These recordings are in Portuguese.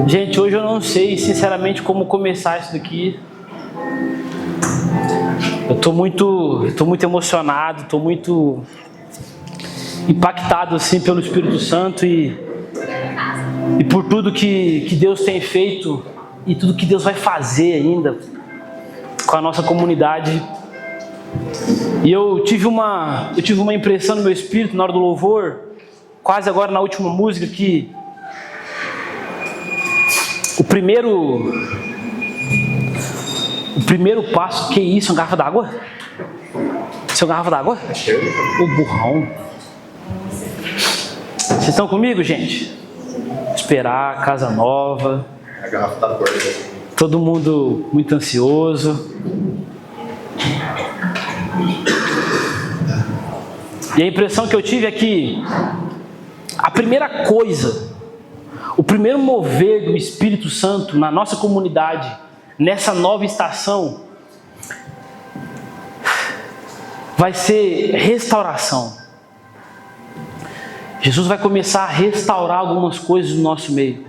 Gente, hoje eu não sei sinceramente como começar isso daqui. Eu tô muito emocionado, tô muito impactado assim pelo Espírito Santo e por tudo que Deus tem feito e tudo que Deus vai fazer ainda com a nossa comunidade. E eu tive uma impressão no meu espírito na hora do louvor, quase agora na última música, que o primeiro passo... Que isso? Uma garrafa d'água? Isso é uma garrafa d'água? Ô burrão. Vocês estão comigo, gente? Esperar, casa nova. A garrafa tá porta. Todo mundo muito ansioso. E a impressão que eu tive é que a primeira coisa, o primeiro mover do Espírito Santo na nossa comunidade, nessa nova estação, vai ser restauração. Jesus vai começar a restaurar algumas coisas no nosso meio.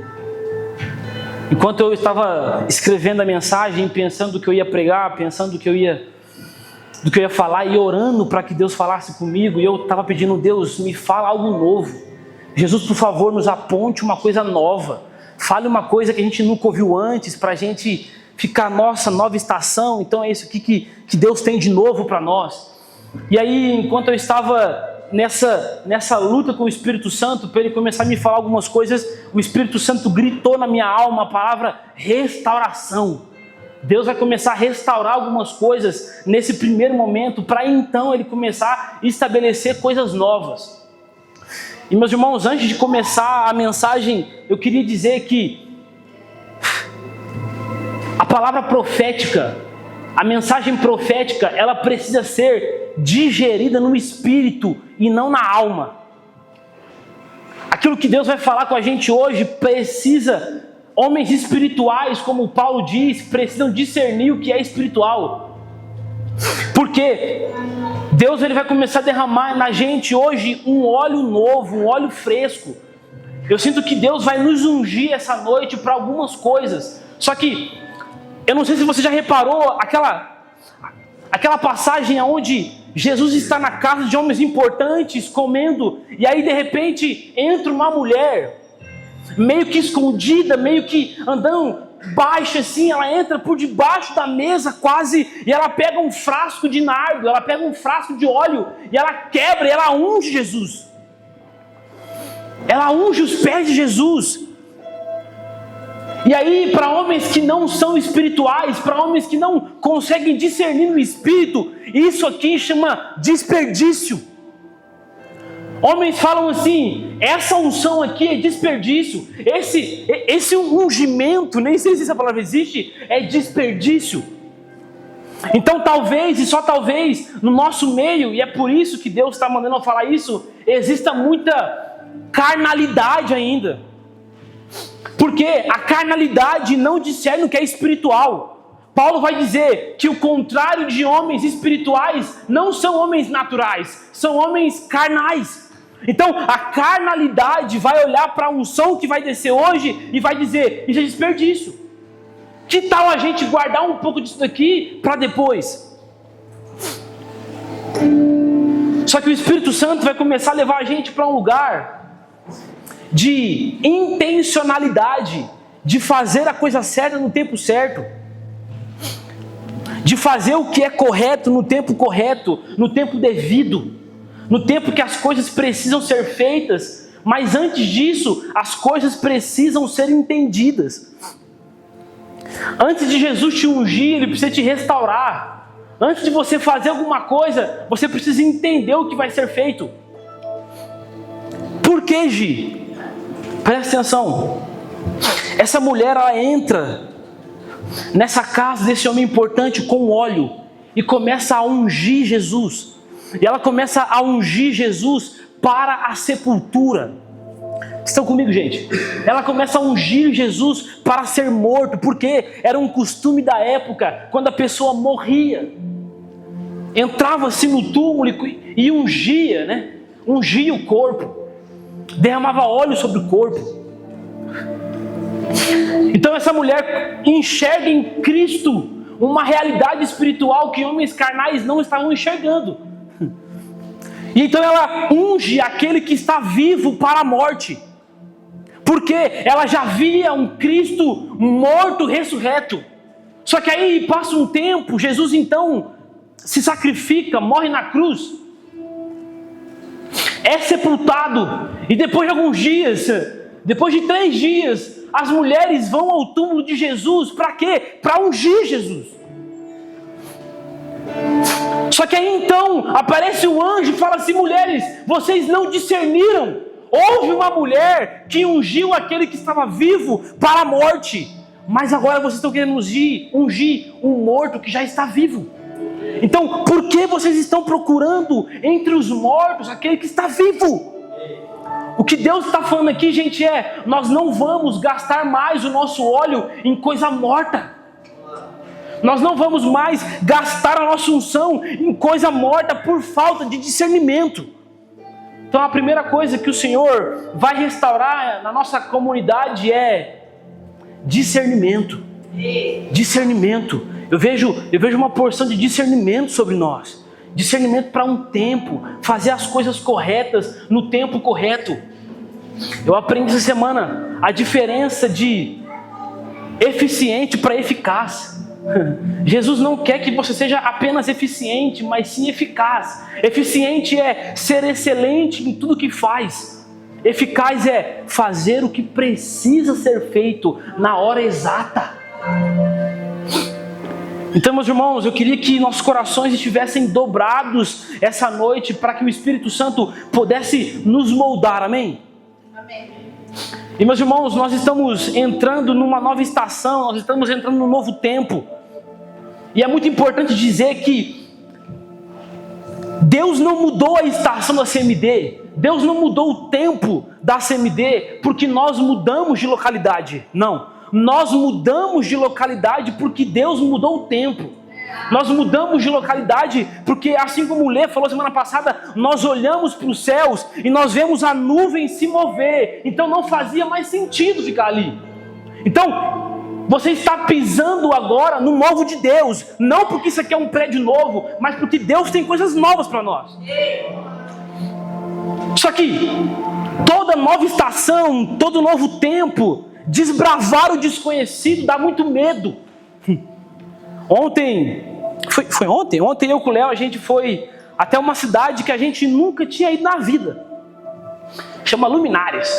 Enquanto eu estava escrevendo a mensagem, pensando do que eu ia pregar, pensando do que eu ia falar e orando para que Deus falasse comigo, e eu estava pedindo: Deus, me fala algo novo. Jesus, por favor, nos aponte uma coisa nova. Fale uma coisa que a gente nunca ouviu antes, para a gente ficar, nossa, nova estação. Então é isso aqui que Deus tem de novo para nós. E aí, enquanto eu estava nessa luta com o Espírito Santo, para ele começar a me falar algumas coisas, o Espírito Santo gritou na minha alma a palavra restauração. Deus vai começar a restaurar algumas coisas nesse primeiro momento, para então ele começar a estabelecer coisas novas. E meus irmãos, antes de começar a mensagem, eu queria dizer que a palavra profética, a mensagem profética, ela precisa ser digerida no espírito e não na alma. Aquilo que Deus vai falar com a gente hoje precisa... Homens espirituais, como Paulo diz, precisam discernir o que é espiritual. Porque Deus ele vai começar a derramar na gente hoje um óleo novo, um óleo fresco. Eu sinto que Deus vai nos ungir essa noite para algumas coisas. Só que, eu não sei se você já reparou aquela passagem onde Jesus está na casa de homens importantes, comendo, e aí de repente entra uma mulher... meio que escondida, meio que andando baixa assim, ela entra por debaixo da mesa quase, e ela pega um frasco de nardo, ela pega um frasco de óleo, e ela quebra, e ela unge Jesus. Ela unge os pés de Jesus. E aí, para homens que não são espirituais, para homens que não conseguem discernir no espírito, isso aqui chama desperdício. Homens falam assim: essa unção aqui é desperdício, esse ungimento, nem sei se essa palavra existe, é desperdício. Então talvez, e só talvez, no nosso meio, e é por isso que Deus está mandando eu falar isso, exista muita carnalidade ainda. Porque a carnalidade não discerne o que é espiritual. Paulo vai dizer que o contrário de homens espirituais não são homens naturais, são homens carnais. Então a carnalidade vai olhar para a unção que vai descer hoje e vai dizer: isso é desperdício. Que tal a gente guardar um pouco disso daqui para depois? Só que o Espírito Santo vai começar a levar a gente para um lugar de intencionalidade, de fazer a coisa certa no tempo certo, de fazer o que é correto no tempo correto, no tempo devido, no tempo que as coisas precisam ser feitas. Mas antes disso, as coisas precisam ser entendidas. Antes de Jesus te ungir, Ele precisa te restaurar. Antes de você fazer alguma coisa, você precisa entender o que vai ser feito. Por que, Gi? Presta atenção. Essa mulher, ela entra nessa casa desse homem importante com óleo e começa a ungir Jesus. E ela começa a ungir Jesus para a sepultura. Estão comigo, gente? Ela começa a ungir Jesus para ser morto, porque era um costume da época, quando a pessoa morria, entrava-se no túmulo e ungia, né? Ungia o corpo, derramava óleo sobre o corpo. Então essa mulher enxerga em Cristo uma realidade espiritual que homens carnais não estavam enxergando. E então ela unge aquele que está vivo para a morte, porque ela já via um Cristo morto, ressurreto. Só que aí passa um tempo, Jesus então se sacrifica, morre na cruz, é sepultado, e depois de alguns dias, depois de 3 dias, as mulheres vão ao túmulo de Jesus. Para quê? Para ungir Jesus. Só que aí então aparece o anjo e fala assim: mulheres, vocês não discerniram? Houve uma mulher que ungiu aquele que estava vivo para a morte, mas agora vocês estão querendo ungir um morto que já está vivo. Então, por que vocês estão procurando entre os mortos aquele que está vivo? O que Deus está falando aqui, gente, nós não vamos gastar mais o nosso óleo em coisa morta. Nós não vamos mais gastar a nossa unção em coisa morta por falta de discernimento. Então a primeira coisa que o Senhor vai restaurar na nossa comunidade é discernimento. Discernimento. Eu vejo uma porção de discernimento sobre nós. Discernimento para um tempo, fazer as coisas corretas no tempo correto. Eu aprendi essa semana a diferença de eficiente para eficaz. Jesus não quer que você seja apenas eficiente, mas sim eficaz. Eficiente é ser excelente em tudo que faz. Eficaz é fazer o que precisa ser feito na hora exata. Então, meus irmãos, eu queria que nossos corações estivessem dobrados essa noite para que o Espírito Santo pudesse nos moldar, amém? Amém. E, meus irmãos, nós estamos entrando numa nova estação, nós estamos entrando num novo tempo. E é muito importante dizer que Deus não mudou a estação da CMD, Deus não mudou o tempo da CMD porque nós mudamos de localidade. Não, nós mudamos de localidade porque Deus mudou o tempo. Nós mudamos de localidade porque, assim como o Lê falou semana passada, nós olhamos para os céus e nós vemos a nuvem se mover. Então não fazia mais sentido ficar ali. Então, você está pisando agora no novo de Deus. Não porque isso aqui é um prédio novo, mas porque Deus tem coisas novas para nós. Só que toda nova estação, todo novo tempo, desbravar o desconhecido dá muito medo. Foi ontem eu com o Léo, a gente foi até uma cidade que a gente nunca tinha ido na vida. Chama Luminares.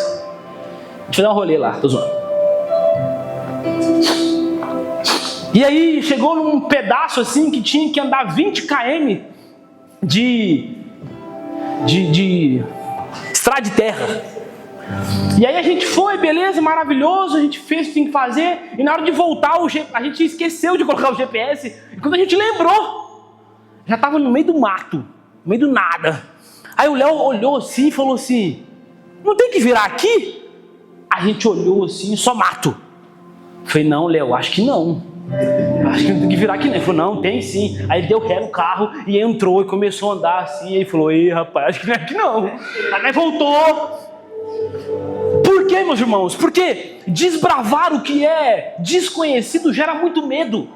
Deixa eu dar um rolê lá, tô zoando. E aí chegou num pedaço assim que tinha que andar 20 km de estrada de terra. E aí a gente foi, beleza, maravilhoso, a gente fez o que tinha que fazer, e na hora de voltar a gente esqueceu de colocar o GPS, e quando a gente lembrou, já estava no meio do mato, no meio do nada. Aí o Léo olhou assim e falou assim: não tem que virar aqui? A gente olhou assim, só mato. Eu falei: não, Léo, acho que não. Acho que não tem que virar aqui, né? Ele falou: não, tem sim. Aí ele deu ré no carro e entrou e começou a andar assim. E ele falou: ei, rapaz, acho que não é aqui não. Aí nós voltou. Por quê, meus irmãos? Porque desbravar o que é desconhecido gera muito medo.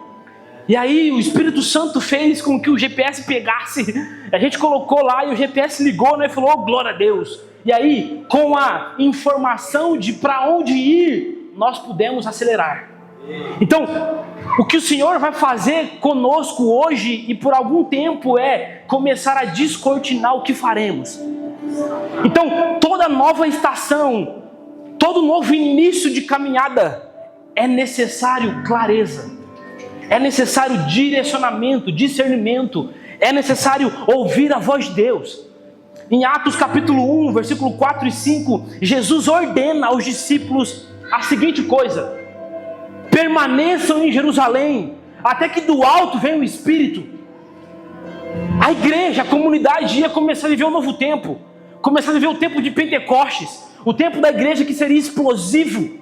E aí o Espírito Santo fez com que o GPS pegasse. A gente colocou lá e o GPS ligou, né? E falou: oh, glória a Deus. E aí, com a informação de para onde ir, nós pudemos acelerar. Então, o que o Senhor vai fazer conosco hoje e por algum tempo é começar a descortinar o que faremos. Então, toda nova estação, todo novo início de caminhada, é necessário clareza, é necessário direcionamento, discernimento, é necessário ouvir a voz de Deus. Em Atos capítulo 1, versículo 4 e 5, Jesus ordena aos discípulos a seguinte coisa: permaneçam em Jerusalém, até que do alto venha o Espírito. A igreja, a comunidade ia começar a viver um novo tempo, começar a viver o tempo de Pentecostes, o tempo da igreja que seria explosivo.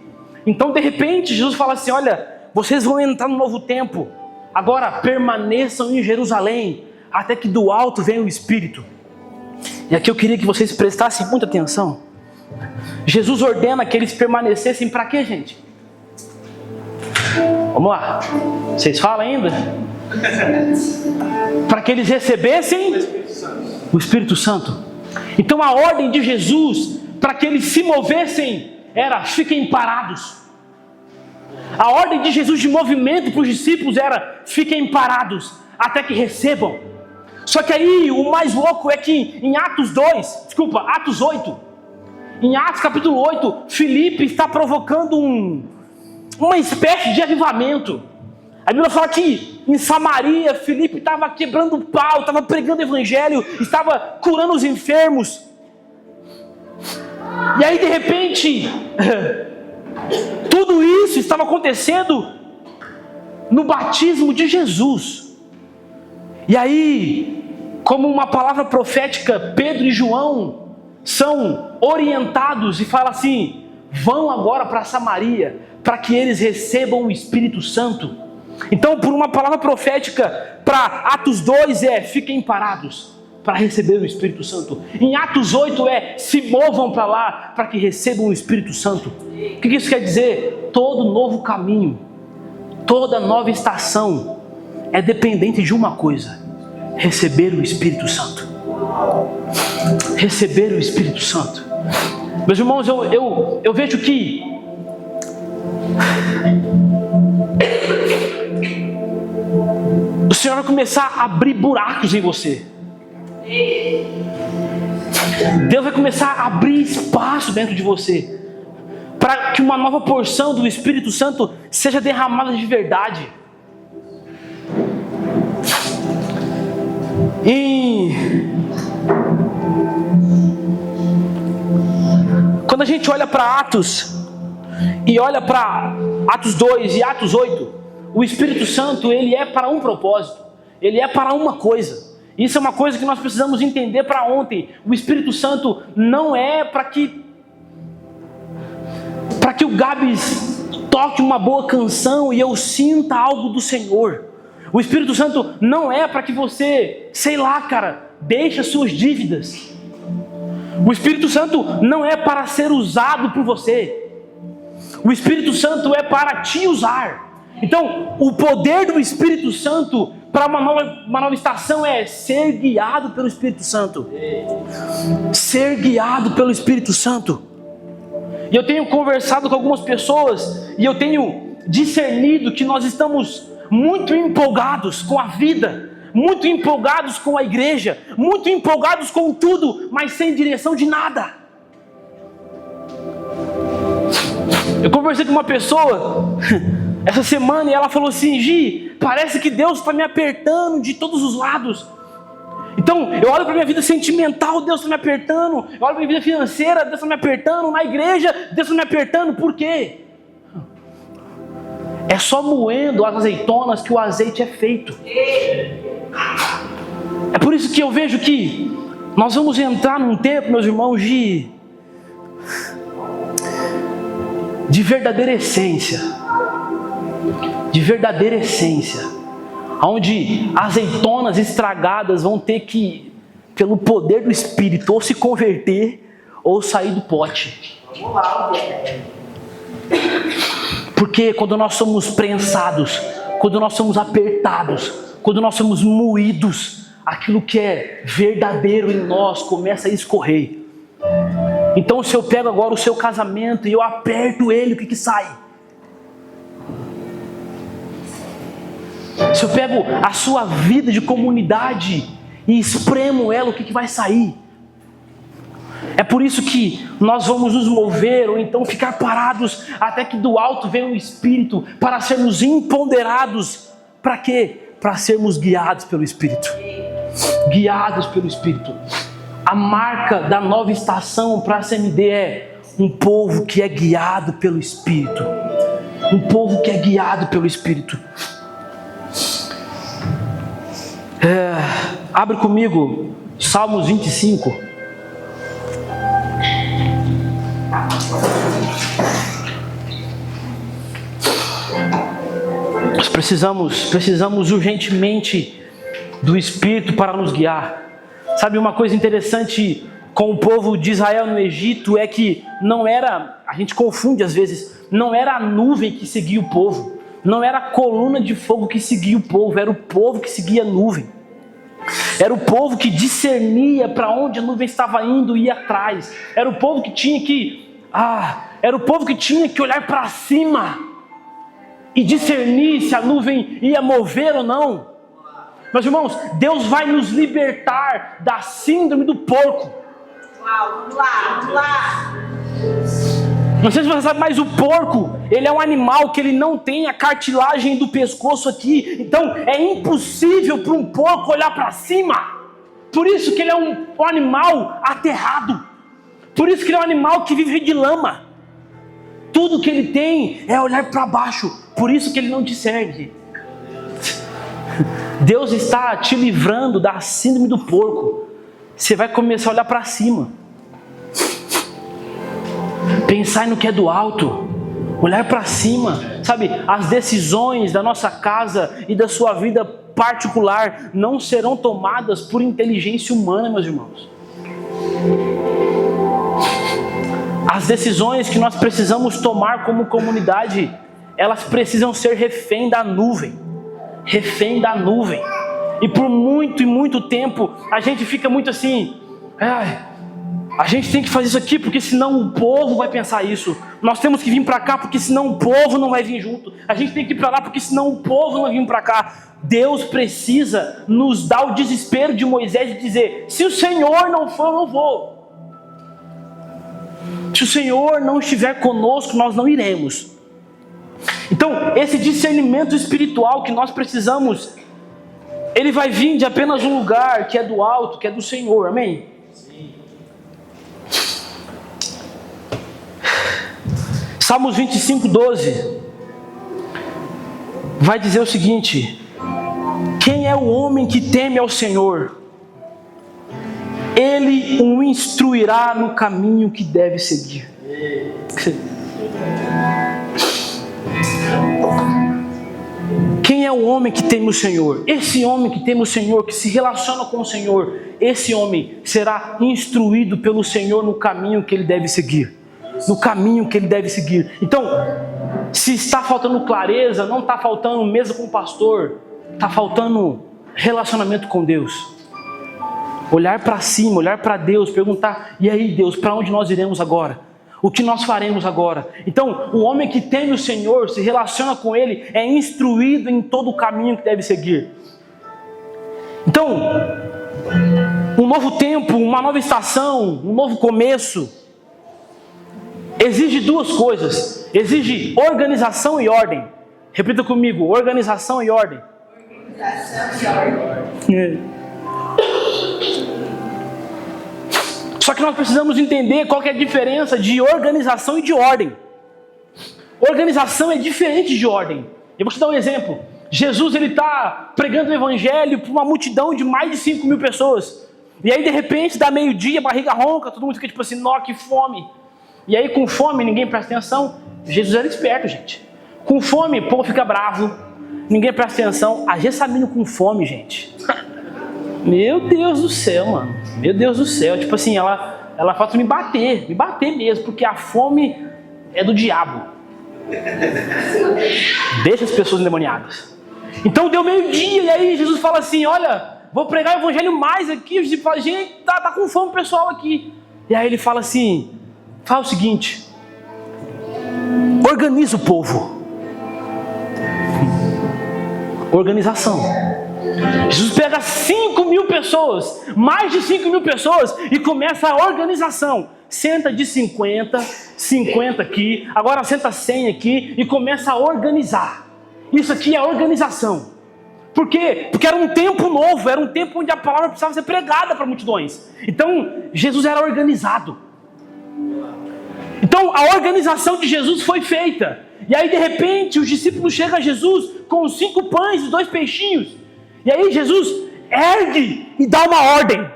Então, de repente, Jesus fala assim: olha, vocês vão entrar no novo tempo, agora permaneçam em Jerusalém, até que do alto venha o Espírito. E aqui eu queria que vocês prestassem muita atenção. Jesus ordena que eles permanecessem para quê, gente? Vamos lá. Vocês falam ainda? Para que eles recebessem o Espírito Santo. Então a ordem de Jesus para que eles se movessem era: fiquem parados. A ordem de Jesus de movimento para os discípulos era: fiquem parados até que recebam. Só que aí o mais louco é que em Atos 8, em Atos capítulo 8, Filipe está provocando uma espécie de avivamento. A Bíblia fala que em Samaria, Filipe estava quebrando o pau, estava pregando o evangelho, estava curando os enfermos. E aí de repente, tudo isso estava acontecendo no batismo de Jesus. E aí, como uma palavra profética, Pedro e João são orientados e falam assim: vão agora para Samaria, para que eles recebam o Espírito Santo. Então, por uma palavra profética, para Atos 2 fiquem parados para receber o Espírito Santo. Em Atos 8 se movam para lá para que recebam o Espírito Santo. O que isso quer dizer? Todo novo caminho, toda nova estação é dependente de uma coisa: receber o Espírito Santo. Receber o Espírito Santo. Meus irmãos, eu vejo que o Senhor vai começar a abrir buracos em você. Deus vai começar a abrir espaço dentro de você, para que uma nova porção do Espírito Santo seja derramada de verdade. E quando a gente olha para Atos, e olha para Atos 2 e Atos 8, o Espírito Santo, ele é para um propósito, ele é para uma coisa. Isso é uma coisa que nós precisamos entender para ontem. O Espírito Santo não é para que o Gabs toque uma boa canção e eu sinta algo do Senhor. O Espírito Santo não é para que você, deixe as suas dívidas. O Espírito Santo não é para ser usado por você. O Espírito Santo é para te usar. Então, o poder do Espírito Santo para uma nova estação é ser guiado pelo Espírito Santo. Ser guiado pelo Espírito Santo. E eu tenho conversado com algumas pessoas e eu tenho discernido que nós estamos muito empolgados com a vida, muito empolgados com a igreja, muito empolgados com tudo, mas sem direção de nada. Eu conversei com uma pessoa essa semana e ela falou assim: Gi, parece que Deus está me apertando de todos os lados. Então eu olho para a minha vida sentimental, Deus está me apertando. Eu olho para a minha vida financeira, Deus está me apertando. Na igreja, Deus está me apertando. Por quê? É só moendo as azeitonas que o azeite é feito. É por isso que eu vejo que nós vamos entrar num tempo, meus irmãos, de verdadeira essência. De verdadeira essência. Onde azeitonas estragadas vão ter que, pelo poder do Espírito, ou se converter ou sair do pote. Porque quando nós somos prensados, quando nós somos apertados, quando nós somos moídos, aquilo que é verdadeiro em nós começa a escorrer. Então, se eu pego agora o seu casamento e eu aperto ele, o que sai? Se eu pego a sua vida de comunidade e espremo ela, o que vai sair? É por isso que nós vamos nos mover ou então ficar parados até que do alto venha o Espírito para sermos empoderados. Para quê? Para sermos guiados pelo Espírito. Guiados pelo Espírito. A marca da nova estação para a CMD é um povo que é guiado pelo Espírito. Um povo que é guiado pelo Espírito. Abre comigo Salmos 25. Nós precisamos urgentemente do Espírito para nos guiar. Sabe, uma coisa interessante com o povo de Israel no Egito é que não era, a gente confunde às vezes, não era a nuvem que seguia o povo. não era a coluna de fogo que seguia o povo, era o povo que seguia a nuvem. Era o povo que discernia para onde a nuvem estava indo e ia atrás. Era o povo que tinha que olhar para cima e discernir se a nuvem ia mover ou não. Meus irmãos, Deus vai nos libertar da síndrome do porco. Uau, vamos lá. Não sei se você sabe, mas o porco, ele é um animal que ele não tem a cartilagem do pescoço aqui. Então é impossível para um porco olhar para cima. Por isso que ele é um animal aterrado. Por isso que ele é um animal que vive de lama. Tudo que ele tem é olhar para baixo. Por isso que ele não discerne. Deus está te livrando da síndrome do porco. Você vai começar a olhar para cima. Pensar no que é do alto. Olhar para cima. Sabe, as decisões da nossa casa e da sua vida particular não serão tomadas por inteligência humana, meus irmãos. As decisões que nós precisamos tomar como comunidade, elas precisam ser refém da nuvem. Refém da nuvem. E por muito e muito tempo a gente fica muito assim, a gente tem que fazer isso aqui porque senão o povo vai pensar isso. Nós temos que vir para cá porque senão o povo não vai vir junto. A gente tem que ir para lá porque senão o povo não vai vir para cá. Deus precisa nos dar o desespero de Moisés de dizer: se o Senhor não for, eu não vou. Se o Senhor não estiver conosco, nós não iremos. Então, esse discernimento espiritual que nós precisamos, ele vai vir de apenas um lugar que é do alto, que é do Senhor, amém? Sim. Salmos 25:12 vai dizer o seguinte: quem é o homem que teme ao Senhor? Ele o instruirá no caminho que deve seguir. Quem é o homem que teme o Senhor? Esse homem que teme o Senhor, que se relaciona com o Senhor, esse homem será instruído pelo Senhor no caminho que ele deve seguir. No caminho que ele deve seguir. Então, se está faltando clareza, não está faltando mesa com o pastor, está faltando relacionamento com Deus. Olhar para cima, olhar para Deus, perguntar: e aí, Deus, para onde nós iremos agora? O que nós faremos agora? Então, o homem que teme o Senhor, se relaciona com Ele, é instruído em todo o caminho que deve seguir. Então, um novo tempo, uma nova estação, um novo começo, exige duas coisas. Exige organização e ordem. Repita comigo: organização e ordem. Organização e ordem. Só que nós precisamos entender qual que é a diferença de organização e de ordem. Organização é diferente de ordem. Eu vou te dar um exemplo. Jesus, ele está pregando o evangelho para uma multidão de mais de 5.000 pessoas. E aí, de repente, dá meio-dia, barriga ronca, todo mundo fica tipo assim: nó, que fome. E aí, com fome, ninguém presta atenção. Jesus era esperto, gente. Com fome, o povo fica bravo. Ninguém presta atenção. A Gessamino com fome, gente. Meu Deus do céu, mano. Meu Deus do céu. Tipo assim, ela faz me bater mesmo, porque a fome é do diabo. Deixa as pessoas endemoniadas. Então deu meio-dia, e aí Jesus fala assim: olha, vou pregar o evangelho mais aqui. Jesus fala: gente, tá com fome o pessoal aqui. E aí ele fala assim: fala o seguinte, organiza o povo. Organização. Jesus pega 5.000 pessoas, mais de 5.000 pessoas, e começa a organização. Senta de 50 aqui, agora senta 100 aqui, e começa a organizar. Isso aqui é organização. Por quê? Porque era um tempo novo, era um tempo onde a palavra precisava ser pregada para multidões. Então, Jesus era organizado. Então, a organização de Jesus foi feita. E aí, de repente, os discípulos chegam a Jesus com 5 pães e 2 peixinhos. E aí Jesus ergue e dá uma ordem.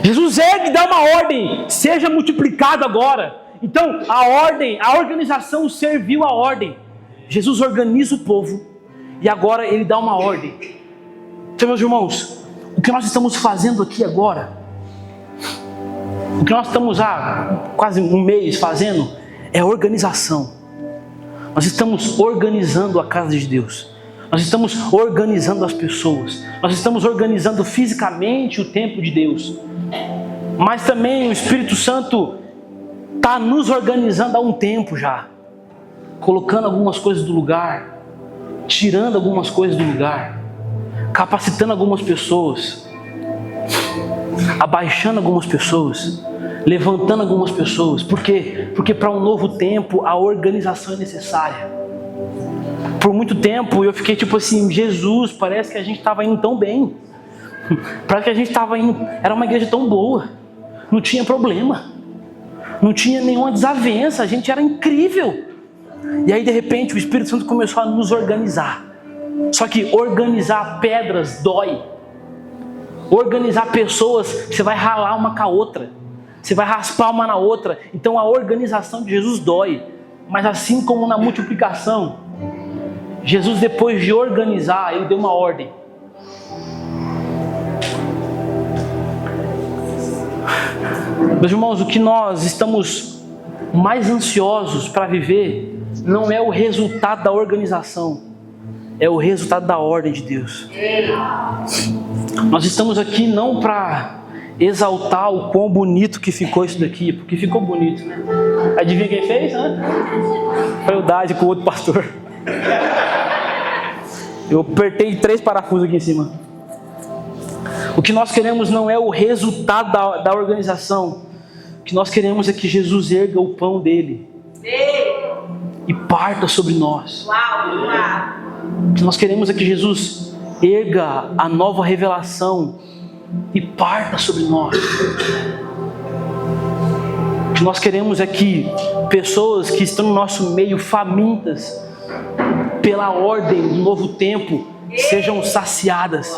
Jesus ergue e dá uma ordem: seja multiplicado agora. Então a organização serviu a ordem. Jesus organiza o povo e agora ele dá uma ordem. Então, meus irmãos, o que nós estamos fazendo aqui agora, o que nós estamos há quase um mês fazendo, é organização. Nós estamos organizando a casa de Deus. Nós estamos organizando as pessoas. Nós estamos organizando fisicamente o templo de Deus. Mas também o Espírito Santo está nos organizando há um tempo já. Colocando algumas coisas do lugar. Tirando algumas coisas do lugar. Capacitando algumas pessoas. Abaixando algumas pessoas. Levantando algumas pessoas. Por quê? Porque para um novo tempo a organização é necessária. Por muito tempo eu fiquei tipo assim, Jesus, parece que a gente estava indo tão bem. Parece que a gente estava indo, era uma igreja tão boa. Não tinha problema. Não tinha nenhuma desavença, a gente era incrível. E aí de repente o Espírito Santo começou a nos organizar. Só que organizar pedras dói. Organizar pessoas, você vai ralar uma com a outra. Você vai raspar uma na outra. Então a organização de Jesus dói. Mas assim como na multiplicação, Jesus, depois de organizar, Ele deu uma ordem. Meus irmãos, o que nós estamos mais ansiosos para viver não é o resultado da organização, é o resultado da ordem de Deus. Nós estamos aqui não para exaltar o quão bonito que ficou isso daqui, porque ficou bonito, né? Adivinha quem fez, né? Foi o Dade com o outro pastor. Eu apertei 3 parafusos aqui em cima. O que nós queremos não é o resultado da organização. O que nós queremos é que Jesus erga o pão dele e parta sobre nós. O que nós queremos é que Jesus erga a nova revelação e parta sobre nós. O que nós queremos é que pessoas que estão no nosso meio famintas pela ordem do novo tempo sejam saciadas.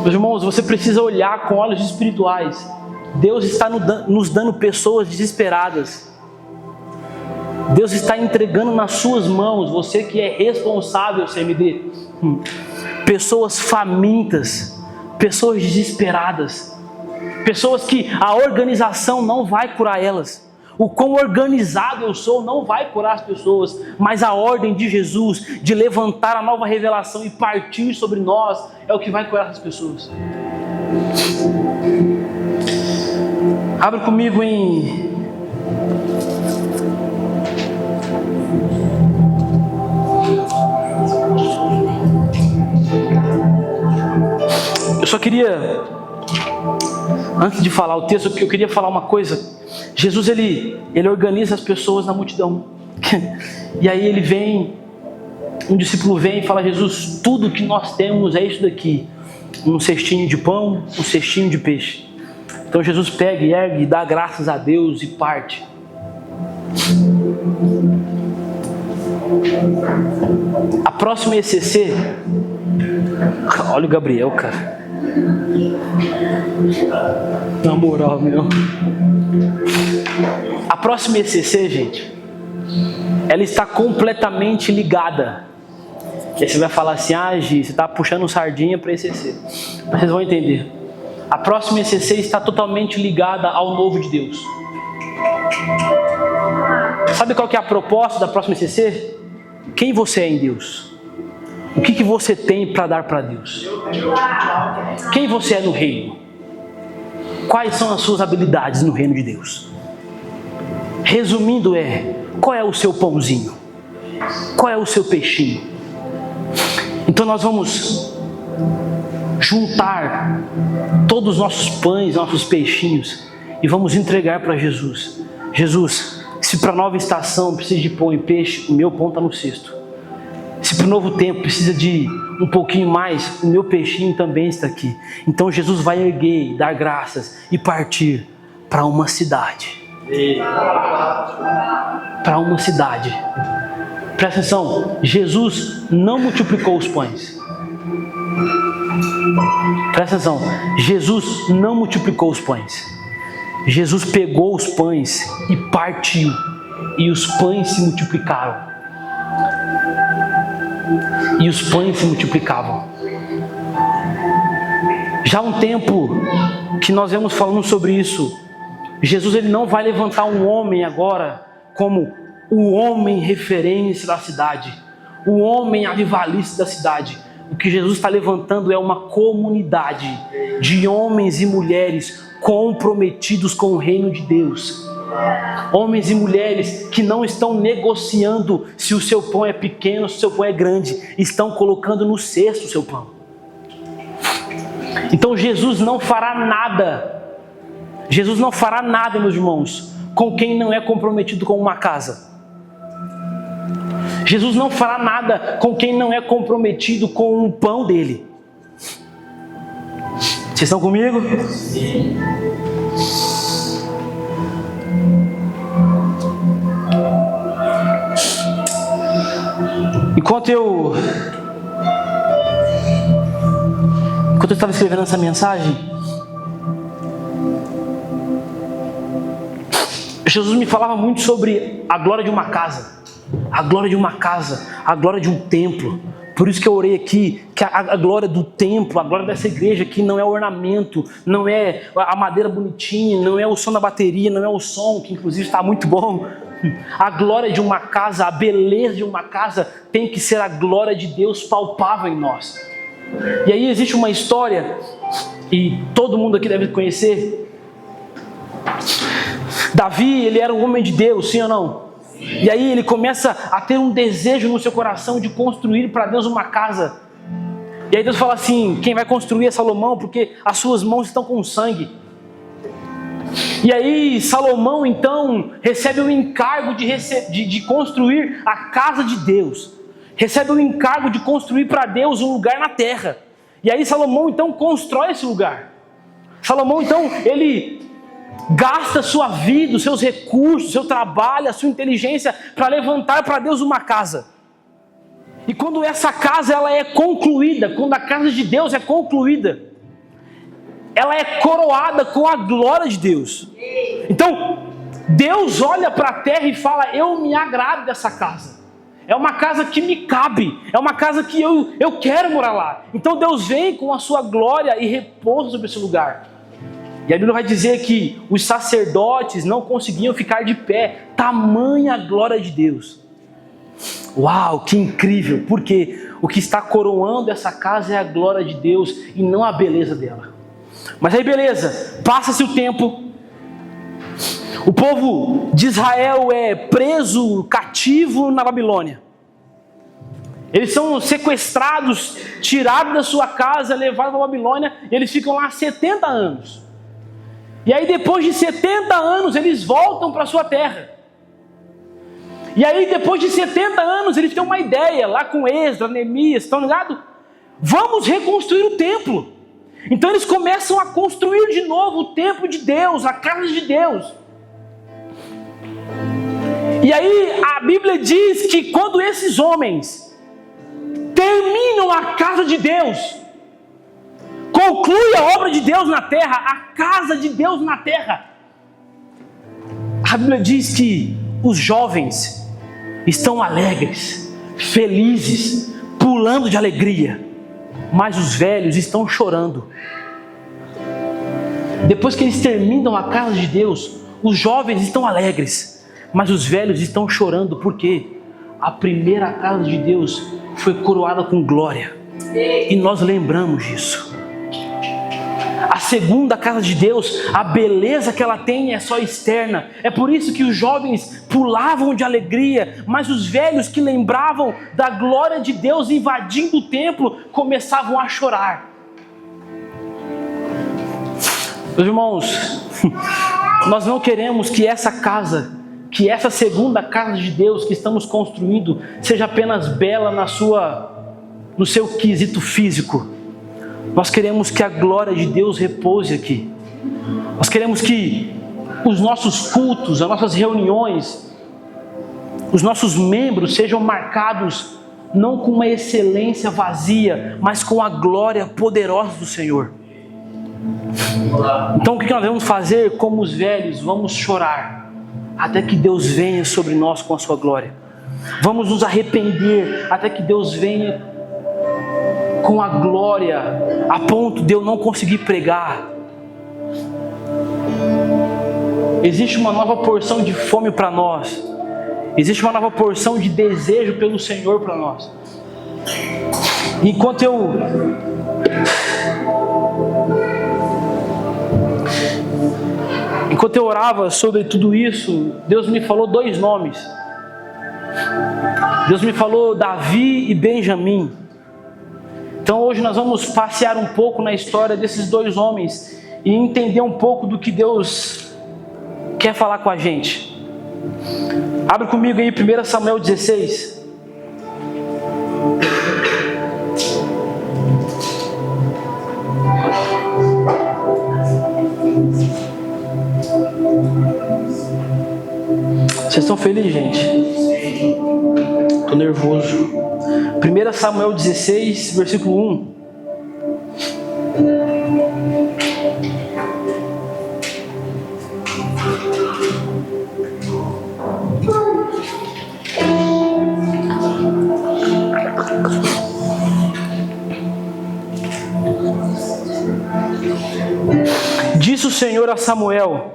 Meus irmãos, você precisa olhar com olhos espirituais. Deus está nos dando pessoas desesperadas. Deus está entregando nas suas mãos, você que é responsável, CMD, pessoas famintas, pessoas desesperadas, pessoas que a organização não vai curar elas. O quão organizado eu sou não vai curar as pessoas, mas a ordem de Jesus de levantar a nova revelação e partir sobre nós é o que vai curar as pessoas. Abra comigo em eu só queria, antes de falar o texto, eu queria falar uma coisa. Jesus, ele organiza as pessoas na multidão. E aí ele vem, um discípulo vem e fala: Jesus, tudo que nós temos é isso daqui. Um cestinho de pão, um cestinho de peixe. Então Jesus pega e ergue, dá graças a Deus e parte. A próxima ECC, olha o Gabriel, cara. Na moral, meu. A próxima ECC, gente, ela está completamente ligada. E aí você vai falar assim: ah, Gi, você está puxando sardinha para ECC. Mas vocês vão entender. A próxima ECC está totalmente ligada ao novo de Deus. Sabe qual que é a proposta da próxima ECC? Quem você é em Deus? O que você tem para dar para Deus? Quem você é no reino? Quais são as suas habilidades no reino de Deus? Resumindo, qual é o seu pãozinho? Qual é o seu peixinho? Então nós vamos juntar todos os nossos pães, nossos peixinhos, e vamos entregar para Jesus. Jesus, se para a nova estação precisa de pão e peixe, o meu pão está no cesto. Se para o novo tempo precisa de um pouquinho mais, o meu peixinho também está aqui. Então Jesus vai erguer, dar graças e partir para uma cidade. Para uma cidade. Presta atenção, Jesus não multiplicou os pães. Presta atenção, Jesus não multiplicou os pães. Jesus pegou os pães e partiu, e os pães se multiplicaram. E os pães se multiplicavam. Já há um tempo que nós vemos falando sobre isso, Jesus ele não vai levantar um homem agora como o homem referência da cidade, o homem avivalista da cidade. O que Jesus está levantando é uma comunidade de homens e mulheres comprometidos com o reino de Deus. Homens e mulheres que não estão negociando se o seu pão é pequeno ou se o seu pão é grande. Estão colocando no cesto o seu pão. Então Jesus não fará nada. Jesus não fará nada, meus irmãos, com quem não é comprometido com uma casa. Jesus não fará nada com quem não é comprometido com o pão dele. Vocês estão comigo? Sim. Enquanto eu estava escrevendo essa mensagem, Jesus me falava muito sobre a glória de uma casa, a glória de uma casa, a glória de um templo. Por isso que eu orei aqui, que a glória do templo, a glória dessa igreja aqui não é o ornamento, não é a madeira bonitinha, não é o som da bateria, não é o som, que inclusive está muito bom. A glória de uma casa, a beleza de uma casa tem que ser a glória de Deus palpável em nós. E aí existe uma história, e todo mundo aqui deve conhecer. Davi, ele era um homem de Deus, sim ou não? E aí ele começa a ter um desejo no seu coração de construir para Deus uma casa. E aí Deus fala assim, quem vai construir é Salomão, porque as suas mãos estão com sangue. E aí Salomão então recebe o encargo de construir a casa de Deus. Recebe o encargo de construir para Deus um lugar na terra. E aí Salomão então constrói esse lugar. Salomão então, ele gasta sua vida, os seus recursos, o seu trabalho, a sua inteligência para levantar para Deus uma casa. E quando essa casa ela é concluída, quando a casa de Deus é concluída, ela é coroada com a glória de Deus. Então, Deus olha para a terra e fala, eu me agrado dessa casa. É uma casa que me cabe, é uma casa que eu quero morar lá. Então Deus vem com a sua glória e repousa sobre esse lugar. E a Bíblia vai dizer que os sacerdotes não conseguiam ficar de pé, tamanha a glória de Deus. Uau, que incrível, porque o que está coroando essa casa é a glória de Deus e não a beleza dela. Mas aí beleza, passa-se o tempo, o povo de Israel é preso, cativo na Babilônia. Eles são sequestrados, tirados da sua casa, levados para a Babilônia, e eles ficam lá 70 anos. E aí depois de 70 anos eles voltam para a sua terra. E aí depois de 70 anos eles têm uma ideia, lá com Esdras, Neemias, estão ligados? Vamos reconstruir o templo. Então eles começam a construir de novo o templo de Deus, a casa de Deus. E aí a Bíblia diz que quando esses homens terminam a casa de Deus, conclui a obra de Deus na terra, a casa de Deus na terra, a Bíblia diz que os jovens estão alegres, felizes, pulando de alegria, mas os velhos estão chorando. Depois que eles terminam a casa de Deus, os jovens estão alegres, mas os velhos estão chorando, porque a primeira casa de Deus foi coroada com glória, e nós lembramos disso. A segunda casa de Deus, a beleza que ela tem é só externa. É por isso que os jovens pulavam de alegria, mas os velhos que lembravam da glória de Deus invadindo o templo, começavam a chorar. Meus irmãos, nós não queremos que essa casa, que essa segunda casa de Deus que estamos construindo, seja apenas bela no seu quesito físico. Nós queremos que a glória de Deus repouse aqui. Nós queremos que os nossos cultos, as nossas reuniões, os nossos membros sejam marcados não com uma excelência vazia, mas com a glória poderosa do Senhor. Então o que nós vamos fazer como os velhos? Vamos chorar até que Deus venha sobre nós com a sua glória. Vamos nos arrepender até que Deus venha com a glória, a ponto de eu não conseguir pregar. Existe uma nova porção de fome para nós. Existe uma nova porção de desejo pelo Senhor para nós. Enquanto eu orava sobre tudo isso, Deus me falou 2 nomes. Deus me falou Davi e Benjamim. Então hoje nós vamos passear um pouco na história desses 2 homens e entender um pouco do que Deus quer falar com a gente. Abre comigo aí 1 Samuel 16. Vocês estão felizes, gente? Estou nervoso. 1 Samuel 16, versículo 1. Disse o Senhor a Samuel: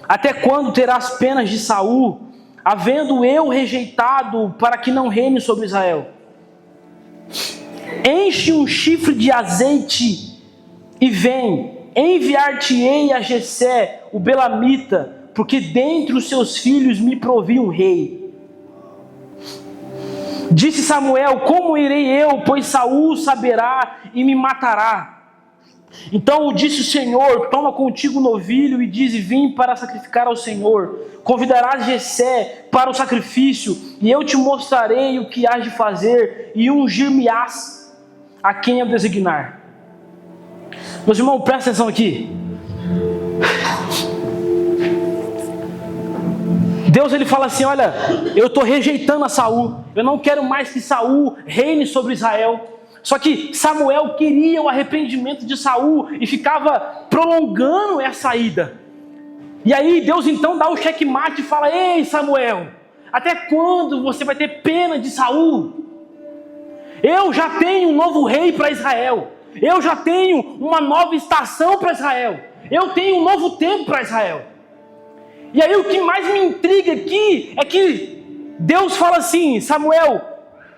até quando terás penas de Saul, havendo eu rejeitado para que não reine sobre Israel? Enche um chifre de azeite e vem, enviar-te-ei a Jessé, o belamita, porque dentre os seus filhos me provi um rei. Disse Samuel: como irei eu, pois Saul saberá e me matará. Então disse o Senhor: toma contigo um novilho e dize: vim para sacrificar ao Senhor. Convidarás Jessé para o sacrifício, e eu te mostrarei o que hás de fazer, e ungir-me-ás a quem eu designar. Meus irmãos, presta atenção aqui. Deus ele fala assim: olha, eu estou rejeitando a Saul, eu não quero mais que Saul reine sobre Israel. Só que Samuel queria o arrependimento de Saul e ficava prolongando essa ida. E aí Deus então dá o checkmate e fala: ei Samuel, até quando você vai ter pena de Saul? Eu já tenho um novo rei para Israel. Eu já tenho uma nova estação para Israel. Eu tenho um novo tempo para Israel. E aí o que mais me intriga aqui é que Deus fala assim: Samuel,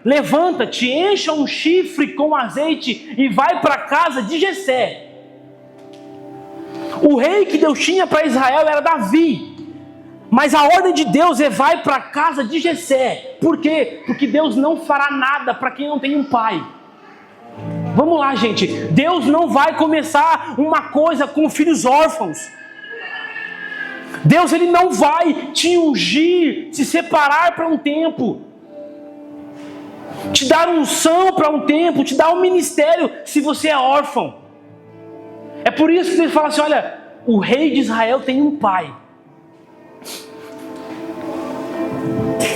levanta-te, encha um chifre com azeite e vai para a casa de Jessé. O rei que Deus tinha para Israel era Davi, mas a ordem de Deus é: vai para a casa de Jessé. Por quê? Porque Deus não fará nada para quem não tem um pai. Vamos lá, gente. Deus não vai começar uma coisa com filhos órfãos. Deus ele não vai te ungir, te separar para um tempo, te dar unção para um tempo, te dar um ministério se você é órfão. É por isso que ele fala assim: olha, o rei de Israel tem um pai.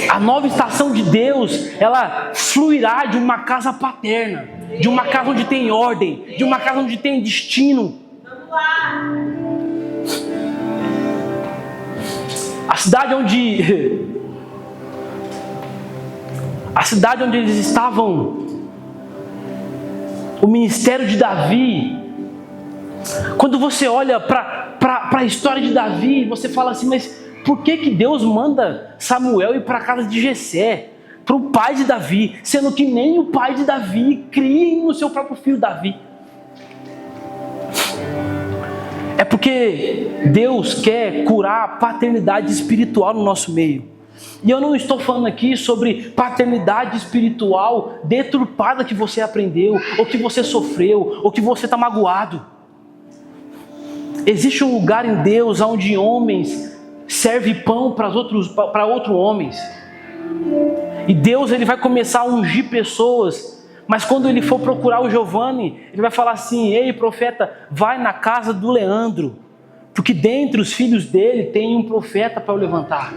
A nova estação de Deus, ela fluirá de uma casa paterna, de uma casa onde tem ordem, de uma casa onde tem destino. Vamos lá. A cidade onde eles estavam, o ministério de Davi. Quando você olha para a história de Davi, você fala assim: mas por que Deus manda Samuel ir para a casa de Jessé, para o pai de Davi, sendo que nem o pai de Davi cria no seu próprio filho Davi? É porque Deus quer curar a paternidade espiritual no nosso meio. E eu não estou falando aqui sobre paternidade espiritual deturpada que você aprendeu, ou que você sofreu, ou que você está magoado. Existe um lugar em Deus onde homens servem pão para outros homens. E Deus ele vai começar a ungir pessoas. Mas quando ele for procurar o Giovanni, ele vai falar assim: ei profeta, vai na casa do Leandro, porque dentre os filhos dele tem um profeta para eu levantar.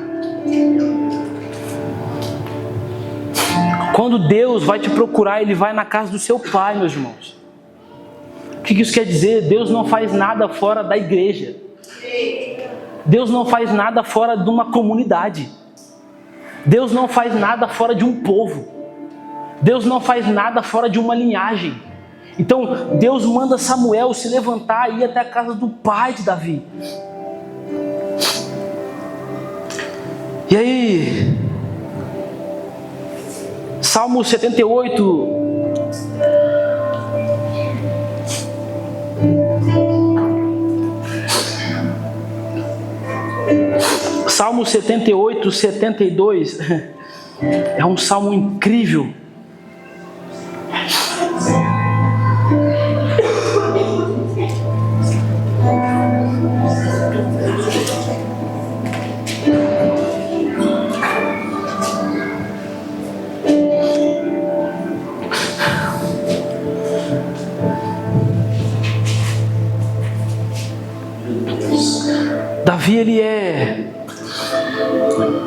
Quando Deus vai te procurar, ele vai na casa do seu pai, meus irmãos. O que isso quer dizer? Deus não faz nada fora da igreja. Deus não faz nada fora de uma comunidade. Deus não faz nada fora de um povo. Deus não faz nada fora de uma linhagem. Então Deus manda Samuel se levantar e ir até a casa do pai de Davi. E aí, Salmo 78, Salmo 78, 72, é um salmo incrível.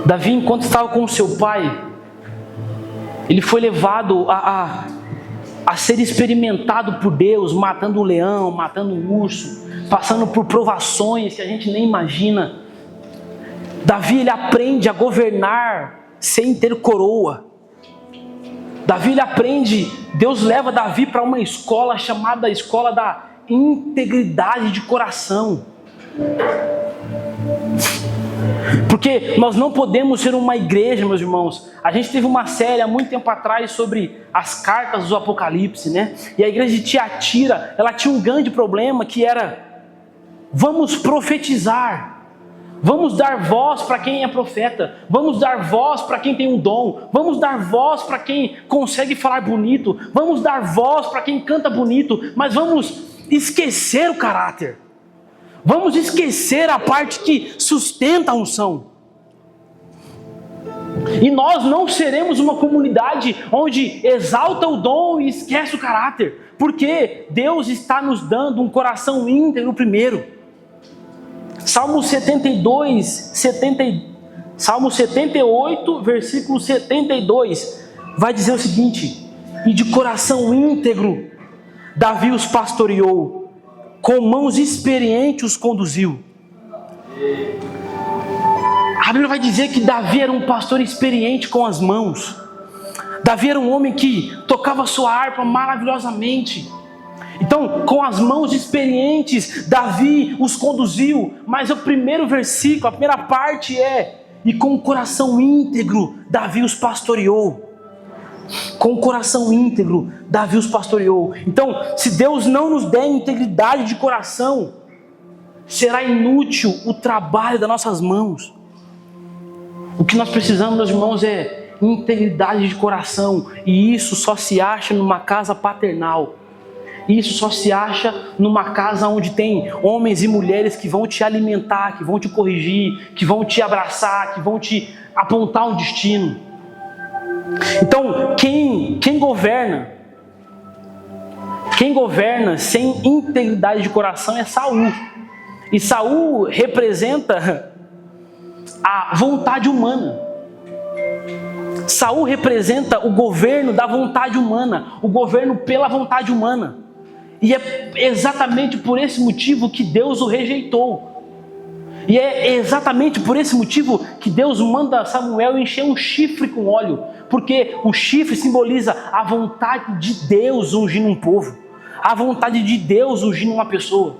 Davi, enquanto estava com seu pai, ele foi levado a ser experimentado por Deus, matando um leão, matando um urso, passando por provações que a gente nem imagina. Davi, ele aprende a governar sem ter coroa. Davi, ele aprende, Deus leva Davi para uma escola chamada Escola da Integridade de Coração. Porque nós não podemos ser uma igreja, meus irmãos. A gente teve uma série há muito tempo atrás sobre as cartas do Apocalipse, né? E a igreja de Tiatira, ela tinha um grande problema que era: vamos profetizar, vamos dar voz para quem é profeta, vamos dar voz para quem tem um dom, vamos dar voz para quem consegue falar bonito, vamos dar voz para quem canta bonito, mas vamos esquecer o caráter. Vamos esquecer a parte que sustenta a unção. E nós não seremos uma comunidade onde exalta o dom e esquece o caráter, porque Deus está nos dando um coração íntegro primeiro. Salmo 78, versículo 72, vai dizer o seguinte: e de coração íntegro Davi os pastoreou, com mãos experientes os conduziu. A Bíblia vai dizer que Davi era um pastor experiente com as mãos. Davi era um homem que tocava sua harpa maravilhosamente. Então, com as mãos experientes, Davi os conduziu. Mas o primeiro versículo, a primeira parte é: e com o coração íntegro, Davi os pastoreou. Com o coração íntegro, Davi os pastoreou. Então, se Deus não nos der integridade de coração, será inútil o trabalho das nossas mãos. O que nós precisamos, meus irmãos, é integridade de coração. E isso só se acha numa casa paternal. Isso só se acha numa casa onde tem homens e mulheres que vão te alimentar, que vão te corrigir, que vão te abraçar, que vão te apontar um destino. Então, quem governa sem integridade de coração é Saul. E Saul representa a vontade humana. Saul representa o governo da vontade humana, o governo pela vontade humana. E é exatamente por esse motivo que Deus o rejeitou. E é exatamente por esse motivo que Deus manda Samuel encher um chifre com óleo. Porque o chifre simboliza a vontade de Deus ungindo um povo. A vontade de Deus ungindo uma pessoa.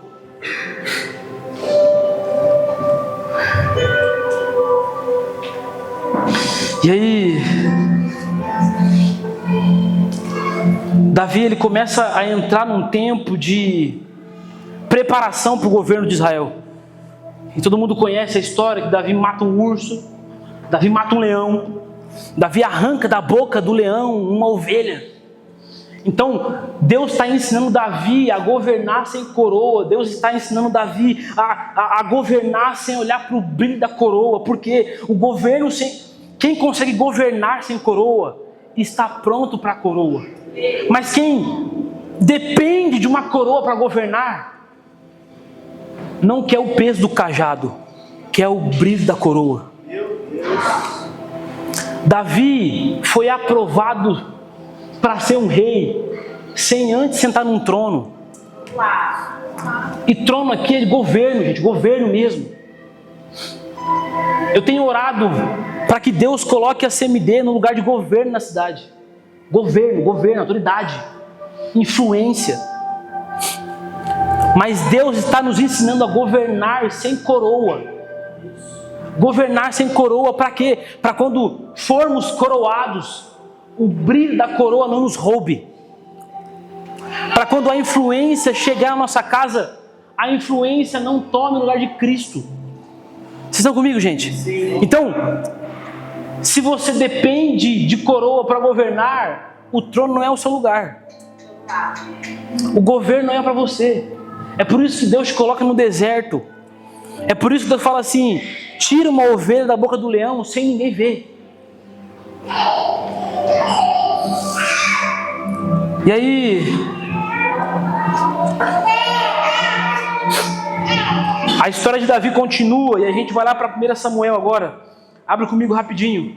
E aí, Davi, ele começa a entrar num tempo de preparação para o governo de Israel. E todo mundo conhece a história que Davi mata um urso, Davi mata um leão, Davi arranca da boca do leão uma ovelha. Então, Deus está ensinando Davi a governar sem coroa. Deus está ensinando Davi a governar sem olhar para o brilho da coroa. Porque o governo quem consegue governar sem coroa está pronto para a coroa. Mas quem depende de uma coroa para governar não quer o peso do cajado, quer o brilho da coroa. Davi foi aprovado para ser um rei sem antes sentar num trono. E trono aqui é governo, gente, governo mesmo. Eu tenho orado para que Deus coloque a CMD no lugar de governo na cidade. Governo, autoridade, influência. Mas Deus está nos ensinando a governar sem coroa. Governar sem coroa para quê? Para quando formos coroados, o brilho da coroa não nos roube. Para quando a influência chegar à nossa casa, a influência não tome o lugar de Cristo. Vocês estão comigo, gente? Sim. Então, se você depende de coroa para governar, o trono não é o seu lugar. O governo não é para você. É por isso que Deus te coloca no deserto. É por isso que Deus fala assim: tira uma ovelha da boca do leão sem ninguém ver. E aí, a história de Davi continua e a gente vai lá para 1 Samuel agora. Abre comigo rapidinho.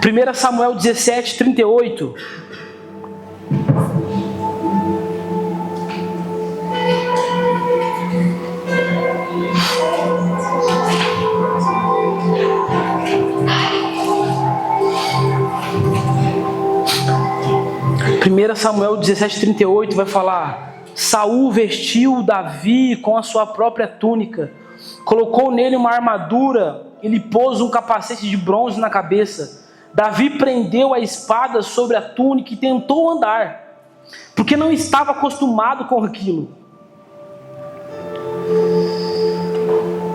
1 Samuel 17, 38. Samuel 17:38 vai falar: Saul vestiu Davi com a sua própria túnica, colocou nele uma armadura e lhe pôs um capacete de bronze na cabeça. Davi prendeu a espada sobre a túnica e tentou andar, porque não estava acostumado com aquilo.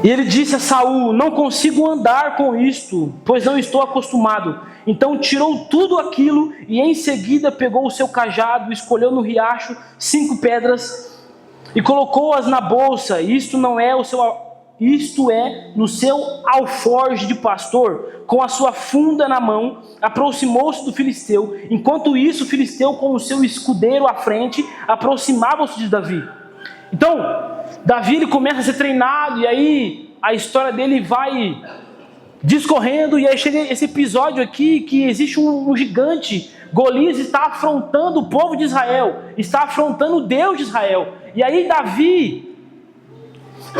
E ele disse a Saul: não consigo andar com isto, pois não estou acostumado. Então tirou tudo aquilo e em seguida pegou o seu cajado, escolheu no riacho 5 pedras e colocou-as na bolsa. Isto é no seu alforje de pastor, com a sua funda na mão, aproximou-se do filisteu. Enquanto isso, o filisteu, com o seu escudeiro à frente, aproximava-se de Davi. Então, Davi ele começa a ser treinado, e aí a história dele vai discorrendo, e aí chega esse episódio aqui que existe um gigante. Golias está afrontando o povo de Israel, está afrontando o Deus de Israel. E aí Davi,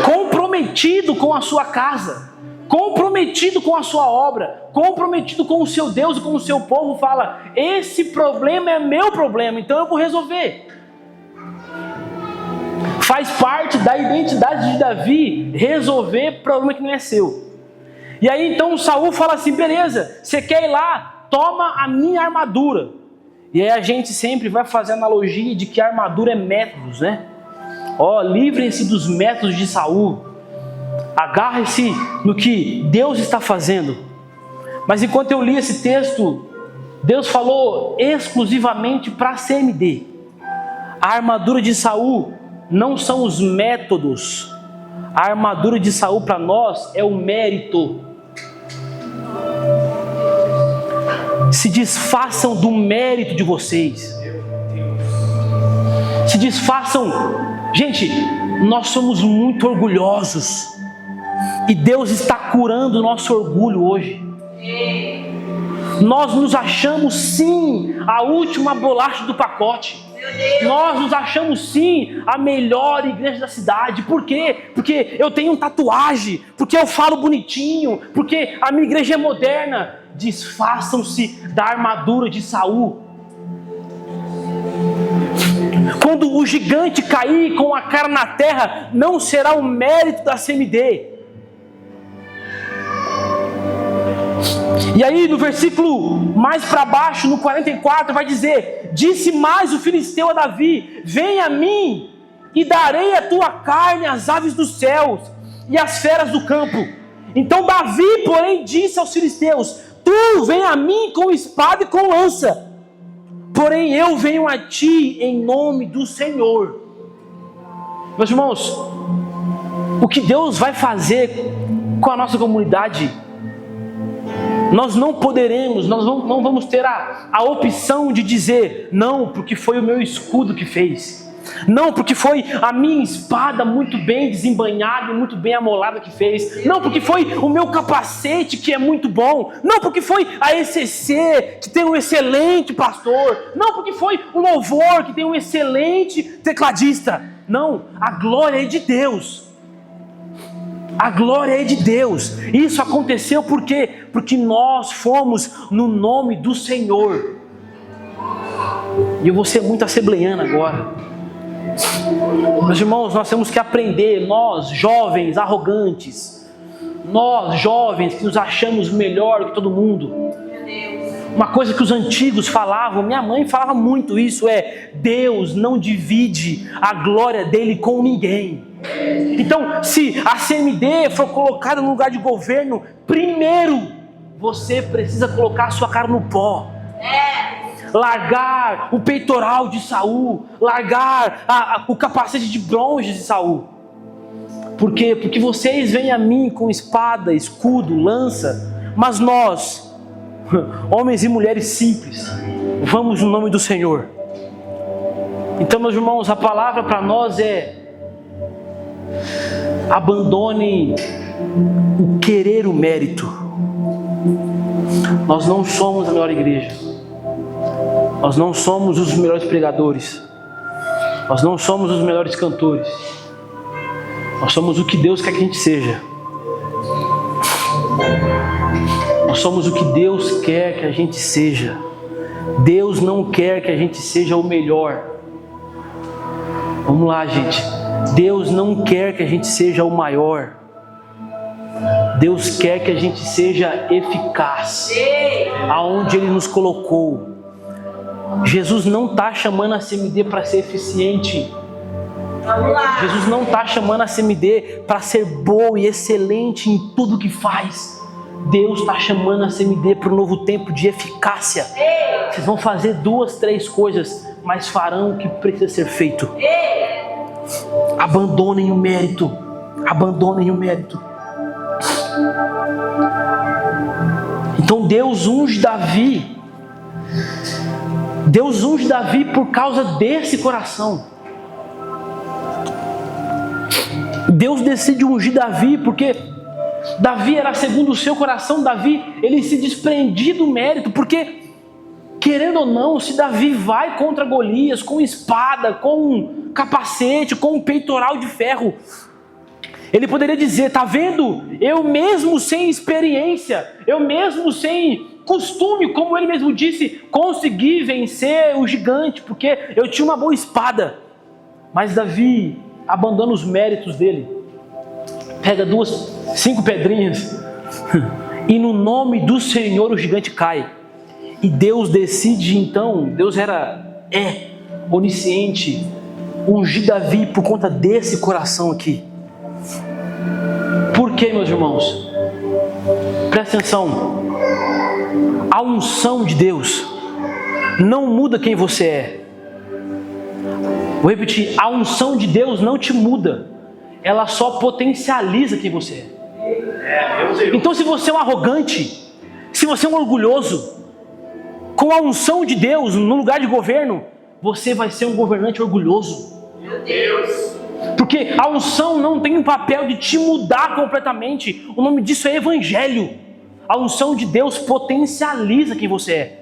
comprometido com a sua casa, comprometido com a sua obra, comprometido com o seu Deus e com o seu povo, fala: esse problema é meu problema, então eu vou resolver. Faz parte da identidade de Davi resolver problema que não é seu. E aí então Saul fala assim: beleza, você quer ir lá? Toma a minha armadura. E aí a gente sempre vai fazer a analogia de que a armadura é métodos, né? Livrem-se dos métodos de Saul. Agarre-se no que Deus está fazendo. Mas enquanto eu li esse texto, Deus falou exclusivamente para a CMD. A armadura de Saul não são os métodos. A armadura de Saul para nós é o mérito. Se desfaçam do mérito de vocês. Se desfaçam. Gente, nós somos muito orgulhosos. E Deus está curando o nosso orgulho hoje. Nós nos achamos sim a última bolacha do pacote. Nós nos achamos sim a melhor igreja da cidade. Por quê? Porque eu tenho tatuagem, porque eu falo bonitinho, porque a minha igreja é moderna. Desfaçam-se da armadura de Saul. Quando o gigante cair com a cara na terra, não será o mérito da CMD. E aí no versículo mais para baixo, no 44, vai dizer: disse mais o filisteu a Davi: vem a mim e darei a tua carne às aves dos céus e às feras do campo. Então Davi, porém, disse aos filisteus: tu vem a mim com espada e com lança, porém eu venho a ti em nome do Senhor. Meus irmãos, o que Deus vai fazer com a nossa comunidade, nós não poderemos, nós não vamos ter a opção de dizer: não, porque foi o meu escudo que fez. Não, porque foi a minha espada muito bem desembainhada e muito bem amolada que fez. Não, porque foi o meu capacete que é muito bom. Não, porque foi a ECC que tem um excelente pastor. Não, porque foi o louvor que tem um excelente tecladista. Não, a glória é de Deus. A glória é de Deus. Isso aconteceu por quê? Porque nós fomos no nome do Senhor. E eu vou ser muito assembleiano agora. Meus irmãos, nós temos que aprender, nós jovens arrogantes, Nós, jovens, que nos achamos melhor que todo mundo. Meu Deus. Uma coisa que os antigos falavam, minha mãe falava muito isso, Deus não divide a glória dele com ninguém. Então, se a CMD for colocada no lugar de governo, primeiro você precisa colocar a sua cara no pó. Largar o peitoral de Saul, largar o capacete de bronze de Saul. Por quê? Porque vocês vêm a mim com espada, escudo, lança, mas nós, homens e mulheres simples, vamos no nome do Senhor. Então, meus irmãos, a palavra para nós é: abandonem o querer o mérito. Nós não somos a melhor igreja. Nós não somos os melhores pregadores. Nós não somos os melhores cantores. Nós somos o que Deus quer que a gente seja. Nós somos o que Deus quer que a gente seja. Deus não quer que a gente seja o melhor. Vamos lá, gente. Deus não quer que a gente seja o maior. Deus quer que a gente seja eficaz aonde Ele nos colocou. Jesus não está chamando a CMD para ser eficiente. Jesus não está chamando a CMD para ser boa e excelente em tudo que faz. Deus está chamando a CMD para um novo tempo de eficácia. Vocês vão fazer 2, 3 coisas, mas farão o que precisa ser feito. Abandonem o mérito. Abandonem o mérito. Então Deus unge Davi. Deus unge Davi por causa desse coração. Deus decide ungir Davi porque Davi era segundo o seu coração. Davi, ele se desprendia do mérito, porque querendo ou não, se Davi vai contra Golias com espada, com capacete, com um peitoral de ferro, ele poderia dizer: tá vendo? Eu mesmo sem experiência, eu mesmo sem costume, como ele mesmo disse, consegui vencer o gigante, porque eu tinha uma boa espada. Mas Davi abandona os méritos dele, pega 5 pedrinhas e no nome do Senhor o gigante cai. E Deus decide então, Deus é onisciente, ungir Davi por conta desse coração aqui. Por quê, meus irmãos? Presta atenção. A unção de Deus não muda quem você é. Vou repetir, a unção de Deus não te muda, ela só potencializa quem você é. Então, se você é um arrogante, se você é um orgulhoso, com a unção de Deus no lugar de governo, você vai ser um governante orgulhoso. Meu Deus. Porque a unção não tem um papel de te mudar completamente. O nome disso é evangelho. A unção de Deus potencializa quem você é.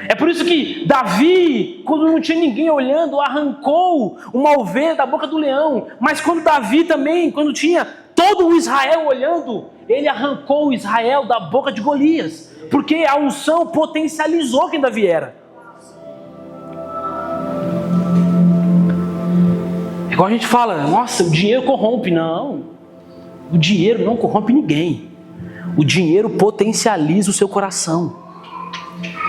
É por isso que Davi, quando não tinha ninguém olhando, arrancou uma ovelha da boca do leão. Mas quando Davi também, quando tinha todo o Israel olhando, ele arrancou o Israel da boca de Golias. Porque a unção potencializou quem Davi era. Igual a gente fala: nossa, o dinheiro corrompe. Não, o dinheiro não corrompe ninguém. O dinheiro potencializa o seu coração.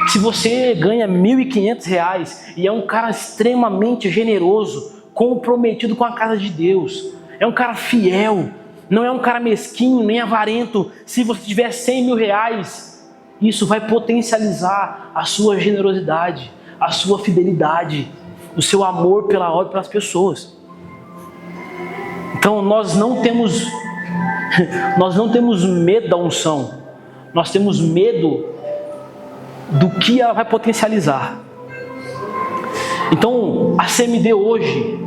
Se você ganha R$1.500 e é um cara extremamente generoso, comprometido com a casa de Deus, é um cara fiel, não é um cara mesquinho, nem avarento. Se você tiver R$100.000, isso vai potencializar a sua generosidade, a sua fidelidade, o seu amor pela obra e pelas pessoas. Então nós não temos medo da unção, nós temos medo do que ela vai potencializar. Então a CMD hoje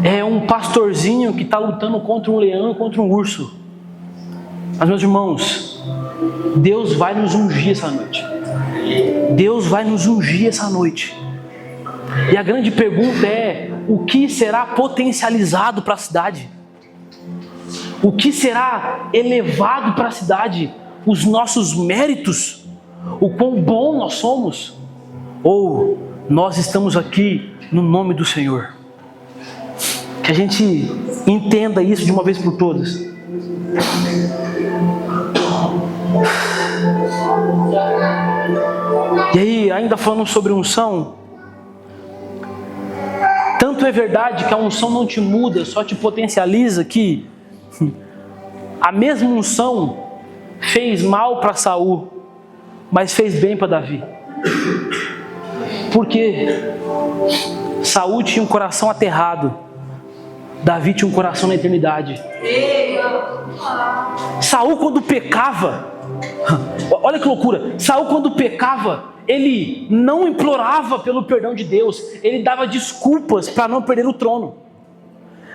é um pastorzinho que está lutando contra um leão e contra um urso. Mas, meus irmãos, Deus vai nos ungir essa noite. Deus vai nos ungir essa noite. E a grande pergunta é: o que será potencializado para a cidade? O que será elevado para a cidade? Os nossos méritos? O quão bom nós somos? Ou nós estamos aqui no nome do Senhor? Que a gente entenda isso de uma vez por todas. E aí, ainda falando sobre unção, tanto é verdade que a unção não te muda, só te potencializa, que a mesma unção fez mal para Saul, mas fez bem para Davi. Porque Saul tinha um coração aterrado, Davi tinha um coração na eternidade. Saul, quando pecava, olha que loucura, Saul, quando pecava, ele não implorava pelo perdão de Deus, ele dava desculpas para não perder o trono.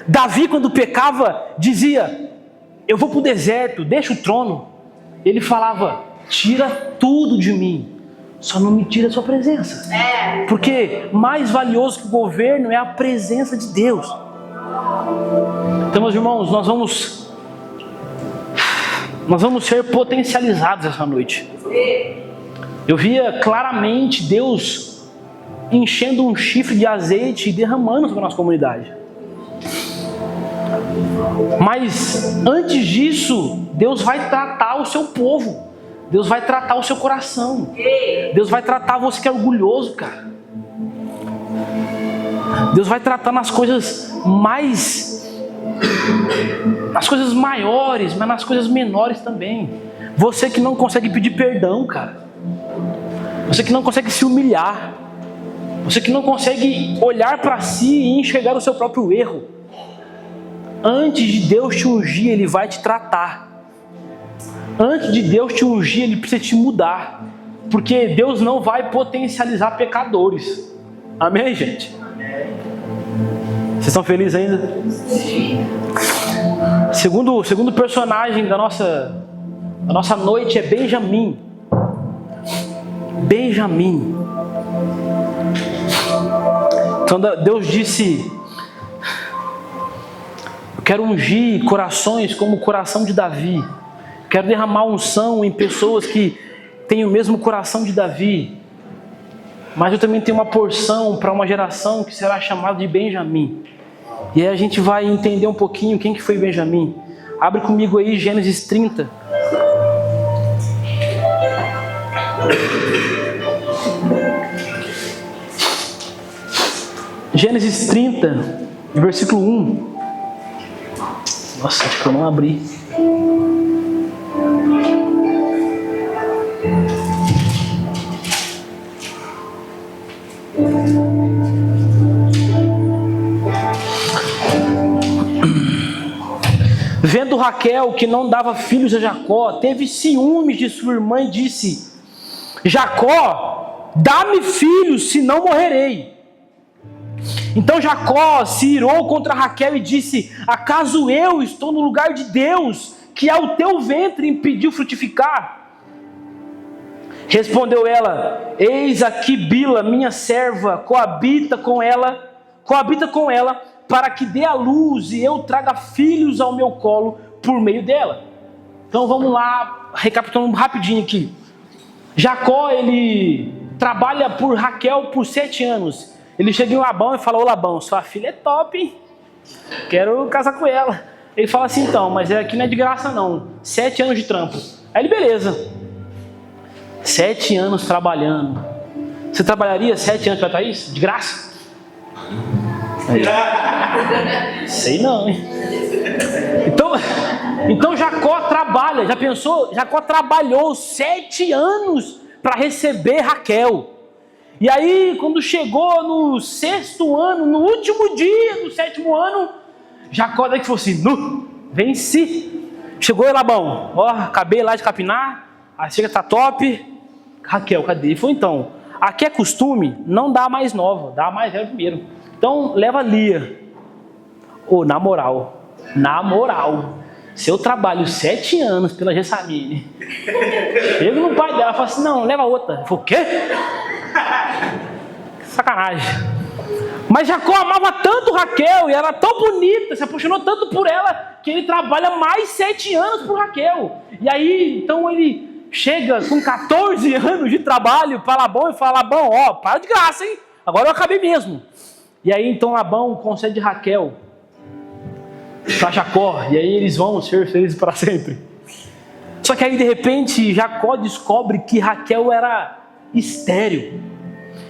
Davi, quando pecava, dizia: eu vou para o deserto, deixa o trono. Ele falava: tira tudo de mim, só não me tira a sua presença. Porque mais valioso que o governo é a presença de Deus. Então, meus irmãos, nós vamos ser potencializados essa noite. Eu via claramente Deus enchendo um chifre de azeite e derramando sobre a nossa comunidade. Mas antes disso, Deus vai tratar o seu povo. Deus vai tratar o seu coração. Deus vai tratar você que é orgulhoso, cara. Deus vai tratar nas coisas nas coisas maiores, mas nas coisas menores também. Você que não consegue pedir perdão, cara. Você que não consegue se humilhar. Você que não consegue olhar para si e enxergar o seu próprio erro. Antes de Deus te ungir, Ele vai te tratar. Antes de Deus te ungir, Ele precisa te mudar. Porque Deus não vai potencializar pecadores. Amém, gente? Vocês estão felizes ainda? Sim. Segundo personagem da nossa noite é Benjamim. Benjamim. Então Deus disse: eu quero ungir corações como o coração de Davi. Quero derramar unção em pessoas que têm o mesmo coração de Davi. Mas eu também tenho uma porção para uma geração que será chamada de Benjamim. E aí a gente vai entender um pouquinho quem que foi Benjamim. Abre comigo aí Gênesis 30. Gênesis 30, versículo 1. Nossa, acho que eu não abri. Vendo Raquel que não dava filhos a Jacó, teve ciúmes de sua irmã e disse: Jacó, dá-me filhos, senão morrerei. Então Jacó se irou contra Raquel e disse: acaso eu estou no lugar de Deus, que ao teu ventre impediu frutificar? Respondeu ela: eis aqui Bila, minha serva, coabita com ela, para que dê à luz e eu traga filhos ao meu colo por meio dela. Então vamos lá, recapitulando rapidinho aqui. Jacó, ele trabalha por Raquel por 7 anos. Ele chega em Labão e fala: ô Labão, sua filha é top, hein? Quero casar com ela. Ele fala assim: então, mas aqui não é de graça não, 7 anos de trampo. Aí ele: beleza. 7 anos trabalhando. Você trabalharia 7 anos para Thaís? De graça? Aí. Sei não, hein? Então Jacó trabalha. Já pensou? Jacó trabalhou 7 anos para receber Raquel. E aí, quando chegou no 6º ano, no último dia do 7º ano, Jacó daí que falou assim: venci. Chegou em Labão: ó, acabei lá de capinar, a chega tá top. Raquel, cadê? Ele falou: então, aqui é costume, não dá a mais nova, dá a mais velha primeiro. Então, leva Lia. Ô, na moral, se eu trabalho 7 anos pela Gessamine, chego no pai dela e falo assim: não, leva outra. Ele falou: o quê? Sacanagem. Mas Jacó amava tanto Raquel e era tão bonita, se apaixonou tanto por ela, que ele trabalha mais 7 anos por Raquel. E aí, então ele chega com 14 anos de trabalho para Labão e fala: Labão, ó, para de graça, hein? Agora eu acabei mesmo. E aí então Labão concede Raquel para Jacó, e aí eles vão ser felizes para sempre. Só que aí de repente Jacó descobre que Raquel era estéril.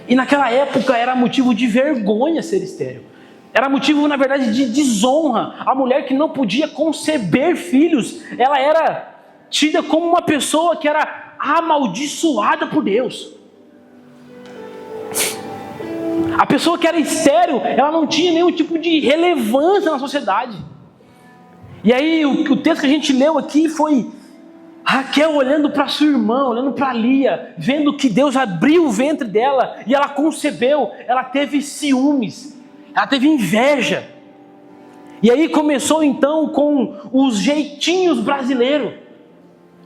E naquela época era motivo de vergonha ser estéril. Era motivo, na verdade, de desonra. A mulher que não podia conceber filhos, ela era tida como uma pessoa que era amaldiçoada por Deus. A pessoa que era estéril, ela não tinha nenhum tipo de relevância na sociedade. E aí o texto que a gente leu aqui foi Raquel olhando para sua irmã, olhando para Lia, vendo que Deus abriu o ventre dela e ela concebeu. Ela teve ciúmes, ela teve inveja. E aí começou então com os jeitinhos brasileiros.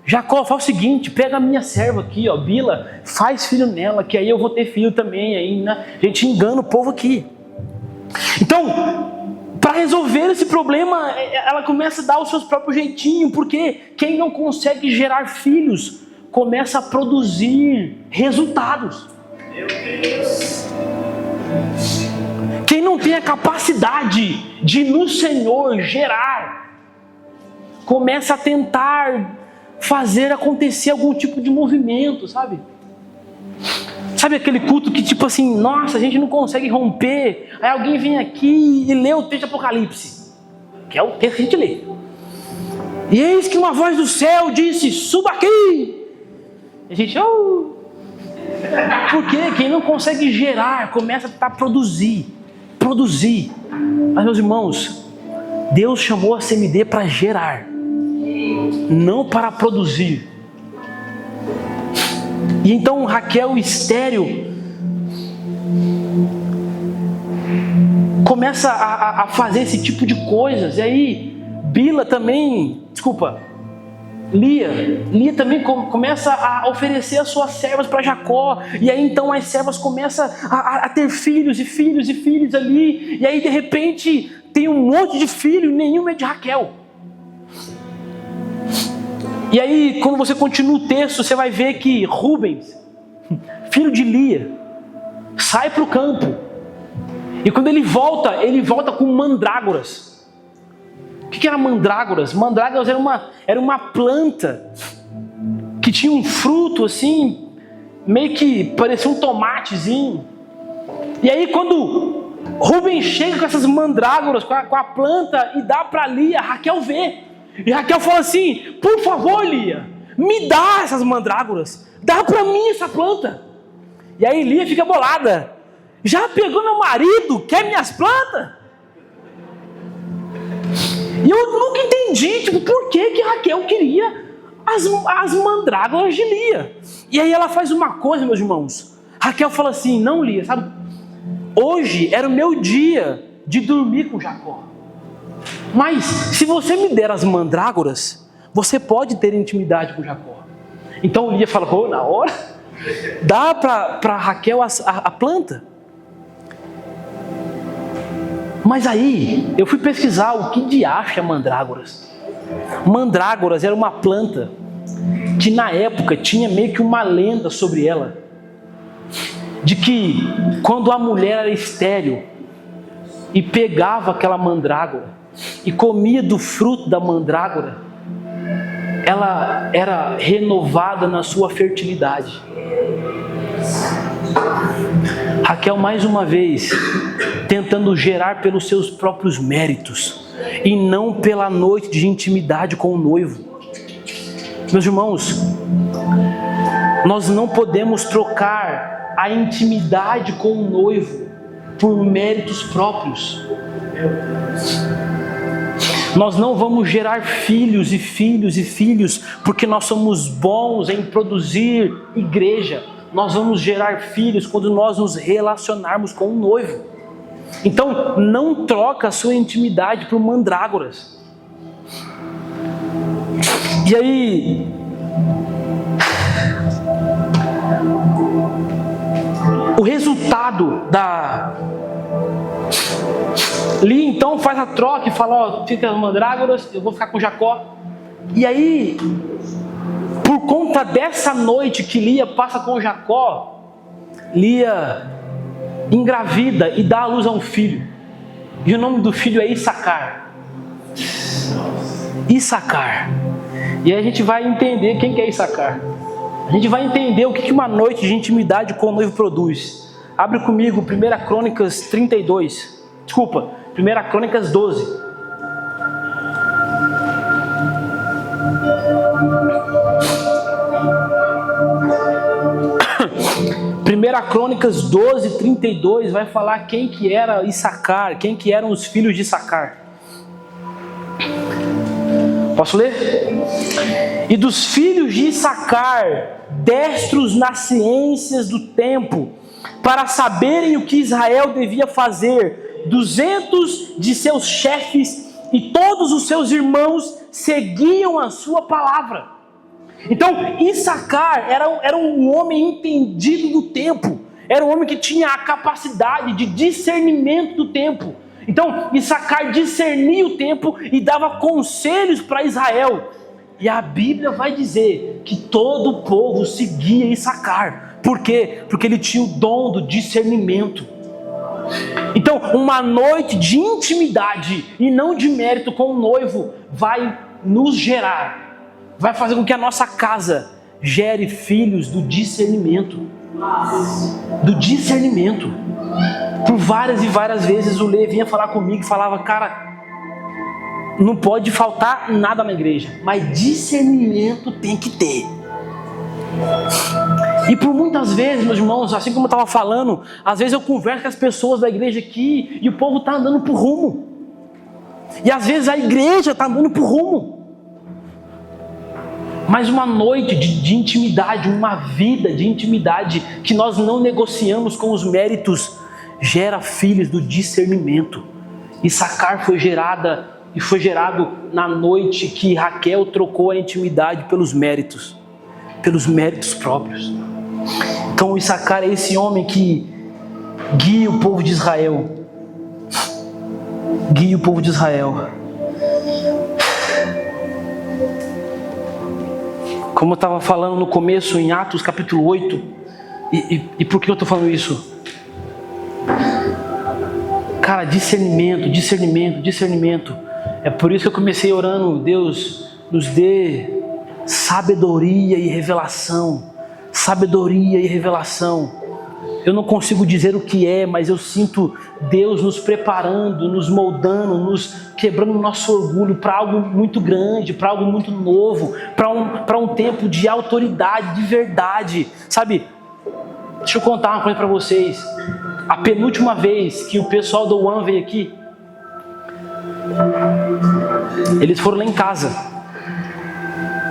Jacó, faz o seguinte, pega a minha serva aqui, ó, Bila, faz filho nela, que aí eu vou ter filho também. Aí, né? A gente engana o povo aqui. Então, para resolver esse problema, ela começa a dar os seus próprios jeitinhos, porque quem não consegue gerar filhos, começa a produzir resultados. Meu Deus. Quem não tem a capacidade de no Senhor gerar, começa a tentar fazer acontecer algum tipo de movimento, sabe? Sabe aquele culto que tipo assim, nossa, a gente não consegue romper, aí alguém vem aqui e lê o texto de Apocalipse, que é o texto que a gente lê. E eis que uma voz do céu disse, suba aqui. E a gente, oh. Porque quem não consegue gerar, começa a tentar produzir. Mas meus irmãos, Deus chamou a CMD para gerar, não para produzir. E então Raquel estéril começa a fazer esse tipo de coisas. E aí Lia também começa a oferecer as suas servas para Jacó. E aí então as servas começam a ter filhos e filhos e filhos ali. E aí de repente tem um monte de filho e nenhum é de Raquel. E aí, quando você continua o texto, você vai ver que Rubens, filho de Lia, sai para o campo. E quando ele volta com mandrágoras. O que era mandrágoras? Mandrágoras era uma planta que tinha um fruto assim, meio que parecia um tomatezinho. E aí, quando Rubens chega com essas mandrágoras, com a planta, e dá para Lia, Raquel vê. E Raquel fala assim, por favor, Lia, me dá essas mandrágoras, dá para mim essa planta. E aí Lia fica bolada, já pegou meu marido, quer minhas plantas? E eu nunca entendi, por que Raquel queria as mandrágoras de Lia. E aí ela faz uma coisa, meus irmãos, Raquel fala assim, não Lia, sabe, hoje era o meu dia de dormir com Jacó. Mas se você me der as mandrágoras, você pode ter intimidade com Jacó. Então Lia fala, na hora, dá para Raquel a planta. Mas aí eu fui pesquisar o que diacho é mandrágoras. Mandrágoras era uma planta que na época tinha meio que uma lenda sobre ela, de que quando a mulher era estéril e pegava aquela mandrágora e comia do fruto da mandrágora, ela era renovada na sua fertilidade. Raquel mais uma vez tentando gerar pelos seus próprios méritos e não pela noite de intimidade com o noivo. Meus irmãos, nós não podemos trocar a intimidade com o noivo por méritos próprios. Nós não vamos gerar filhos e filhos e filhos porque nós somos bons em produzir igreja. Nós vamos gerar filhos quando nós nos relacionarmos com o noivo. Então, não troca a sua intimidade por mandrágoras. E aí, o resultado da Lia então faz a troca e fala, fica as mandrágoras, eu vou ficar com Jacó. E aí, por conta dessa noite que Lia passa com Jacó, Lia engravida e dá à luz a um filho. E o nome do filho é Issacar. E aí a gente vai entender quem que é Issacar. A gente vai entender o que uma noite de intimidade com o noivo produz. Abre comigo 1 Crônicas 32. Desculpa, 1 Crônicas 12. Primeira Crônicas 12, 32 vai falar quem que era Issacar, quem que eram os filhos de Issacar. Posso ler? E dos filhos de Issacar, destros nas ciências do tempo, para saberem o que Israel devia fazer, 200 de seus chefes e todos os seus irmãos seguiam a sua palavra. Então, Issacar era um homem entendido do tempo, era um homem que tinha a capacidade de discernimento do tempo. Então, Issacar discernia o tempo e dava conselhos para Israel. E a Bíblia vai dizer que todo o povo seguia Issacar. Por quê? Porque ele tinha o dom do discernimento. Então, uma noite de intimidade e não de mérito com o noivo vai nos gerar, vai fazer com que a nossa casa gere filhos do discernimento. Do discernimento. Por várias e várias vezes o Lê vinha falar comigo e falava: cara, não pode faltar nada na igreja, mas discernimento tem que ter. E por muitas vezes, meus irmãos, assim como eu estava falando, às vezes eu converso com as pessoas da igreja aqui e o povo está andando por rumo. E às vezes a igreja está andando por rumo. Mas uma noite de intimidade, uma vida de intimidade que nós não negociamos com os méritos, gera filhos do discernimento. Issacar foi gerado na noite que Raquel trocou a intimidade pelos méritos próprios. Então Issacar é esse homem que guia o povo de Israel. Guia o povo de Israel. Como eu estava falando no começo, em Atos capítulo 8, e por que eu estou falando isso? Cara, discernimento. É por isso que eu comecei orando: Deus, nos dê sabedoria e revelação. Sabedoria e revelação. Eu não consigo dizer o que é, mas eu sinto Deus nos preparando, nos moldando, nos quebrando o nosso orgulho para algo muito grande, para algo muito novo, para um tempo de autoridade, de verdade. Sabe, deixa eu contar uma coisa para vocês. A penúltima vez que o pessoal do One veio aqui, eles foram lá em casa.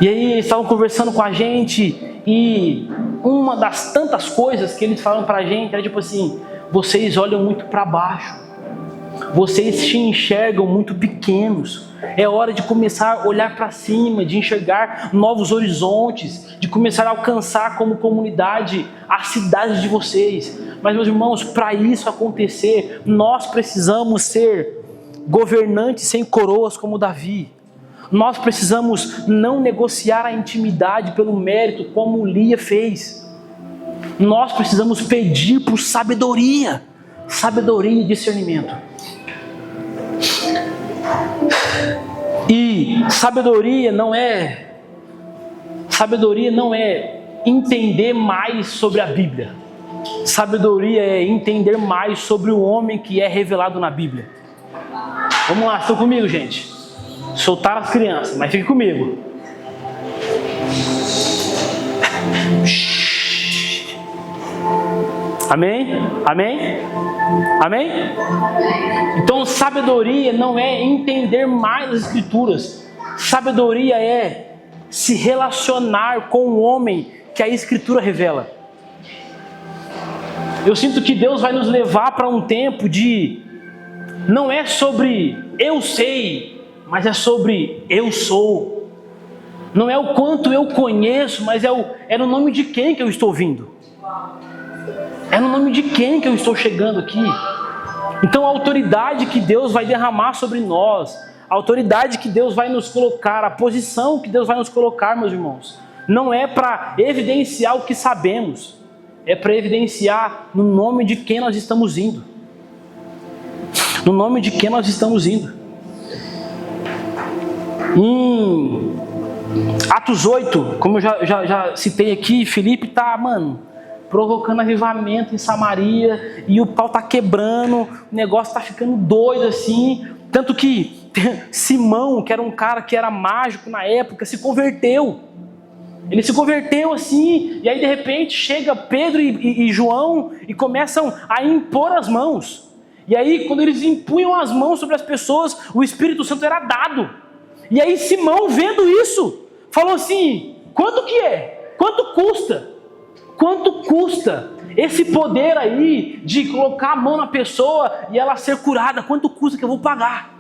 E aí eles estavam conversando com a gente e uma das tantas coisas que eles falaram pra gente era tipo assim: vocês olham muito para baixo, vocês se enxergam muito pequenos, é hora de começar a olhar para cima, de enxergar novos horizontes, de começar a alcançar como comunidade a cidade de vocês. Mas meus irmãos, para isso acontecer, nós precisamos ser governantes sem coroas como Davi. Nós precisamos não negociar a intimidade pelo mérito como Lia fez. Nós precisamos pedir por sabedoria e discernimento. E sabedoria não é entender mais sobre a Bíblia. Sabedoria é entender mais sobre o homem que é revelado na Bíblia. Vamos lá, estão comigo, gente? Soltar as crianças, mas fique comigo. Amém? Amém? Amém? Então sabedoria não é entender mais as Escrituras. Sabedoria é se relacionar com o homem que a Escritura revela. Eu sinto que Deus vai nos levar para um tempo de... não é sobre eu sei, mas é sobre eu sou. Não é o quanto eu conheço, mas é no nome de quem que eu estou vindo. É no nome de quem que eu estou chegando aqui. Então a autoridade que Deus vai derramar sobre nós, a autoridade que Deus vai nos colocar, a posição que Deus vai nos colocar, meus irmãos, não é para evidenciar o que sabemos, é para evidenciar no nome de quem nós estamos indo. No nome de quem nós estamos indo. Em Atos 8, como eu já citei aqui, Filipe tá, provocando avivamento em Samaria, e o pau tá quebrando, o negócio tá ficando doido assim, tanto que Simão, que era um cara que era mágico na época, se converteu. Ele se converteu assim, e aí de repente chega Pedro e João e começam a impor as mãos. E aí quando eles impunham as mãos sobre as pessoas, o Espírito Santo era dado. E aí Simão, vendo isso, falou assim: quanto que é? Quanto custa? Quanto custa esse poder aí de colocar a mão na pessoa e ela ser curada? Quanto custa que eu vou pagar?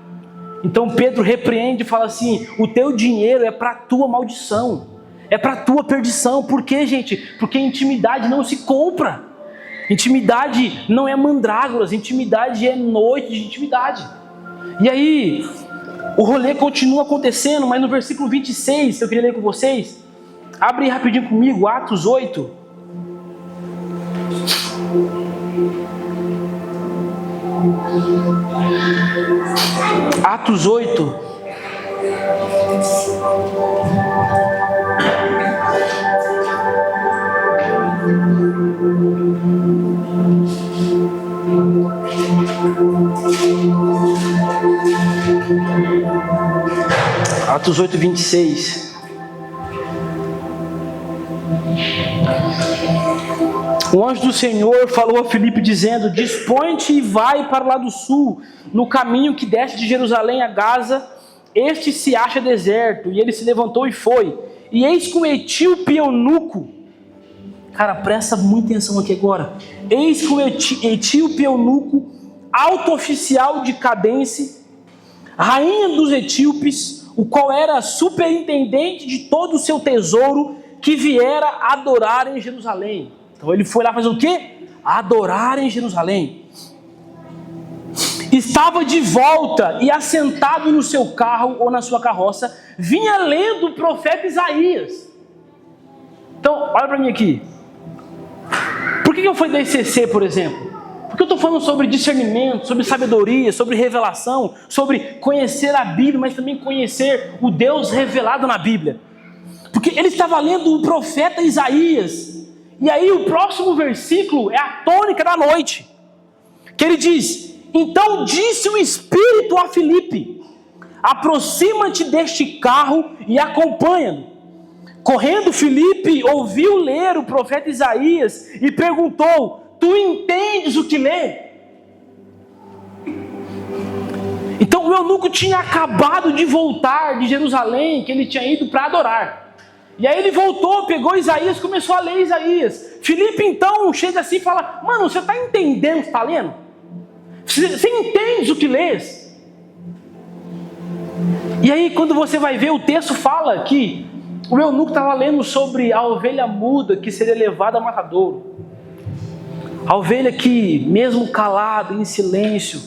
Então Pedro repreende e fala assim: o teu dinheiro é para a tua maldição, é para a tua perdição. Por quê, gente? Porque intimidade não se compra. Intimidade não é mandrágoras, intimidade é noite de intimidade. E aí, o rolê continua acontecendo, mas no versículo 26, eu queria ler com vocês. Abre rapidinho comigo, Atos 8. Atos 8. Atos 8, 26. O anjo do Senhor falou a Filipe dizendo: dispõe-te e vai para o lado sul, no caminho que desce de Jerusalém a Gaza, este se acha deserto. E ele se levantou e foi. E eis que um etíope eunuco, cara, presta muita atenção aqui agora. Eis que um etíope eunuco, alto oficial de Cadence, rainha dos etíopes, o qual era superintendente de todo o seu tesouro, que viera adorar em Jerusalém. Então ele foi lá fazer o quê? Adorar em Jerusalém. Estava de volta e assentado no seu carro ou na sua carroça, vinha lendo o profeta Isaías. Então, olha para mim aqui. Por que eu fui da ICC, por exemplo? Porque eu estou falando sobre discernimento, sobre sabedoria, sobre revelação, sobre conhecer a Bíblia, mas também conhecer o Deus revelado na Bíblia. Porque ele estava lendo o profeta Isaías. E aí o próximo versículo é a tônica da noite. Que ele diz: então disse o Espírito a Filipe: aproxima-te deste carro e acompanha-me. Correndo Filipe ouviu ler o profeta Isaías e perguntou: tu entendes o que lê? Então o eunuco tinha acabado de voltar de Jerusalém, que ele tinha ido para adorar. E aí ele voltou, pegou Isaías, começou a ler Isaías. Filipe então chega assim e fala: mano, você está entendendo o que está lendo? Você entende o que lês? E aí quando você vai ver, o texto fala que o eunuco estava lendo sobre a ovelha muda que seria levada ao matadouro. A ovelha que, mesmo calada, em silêncio,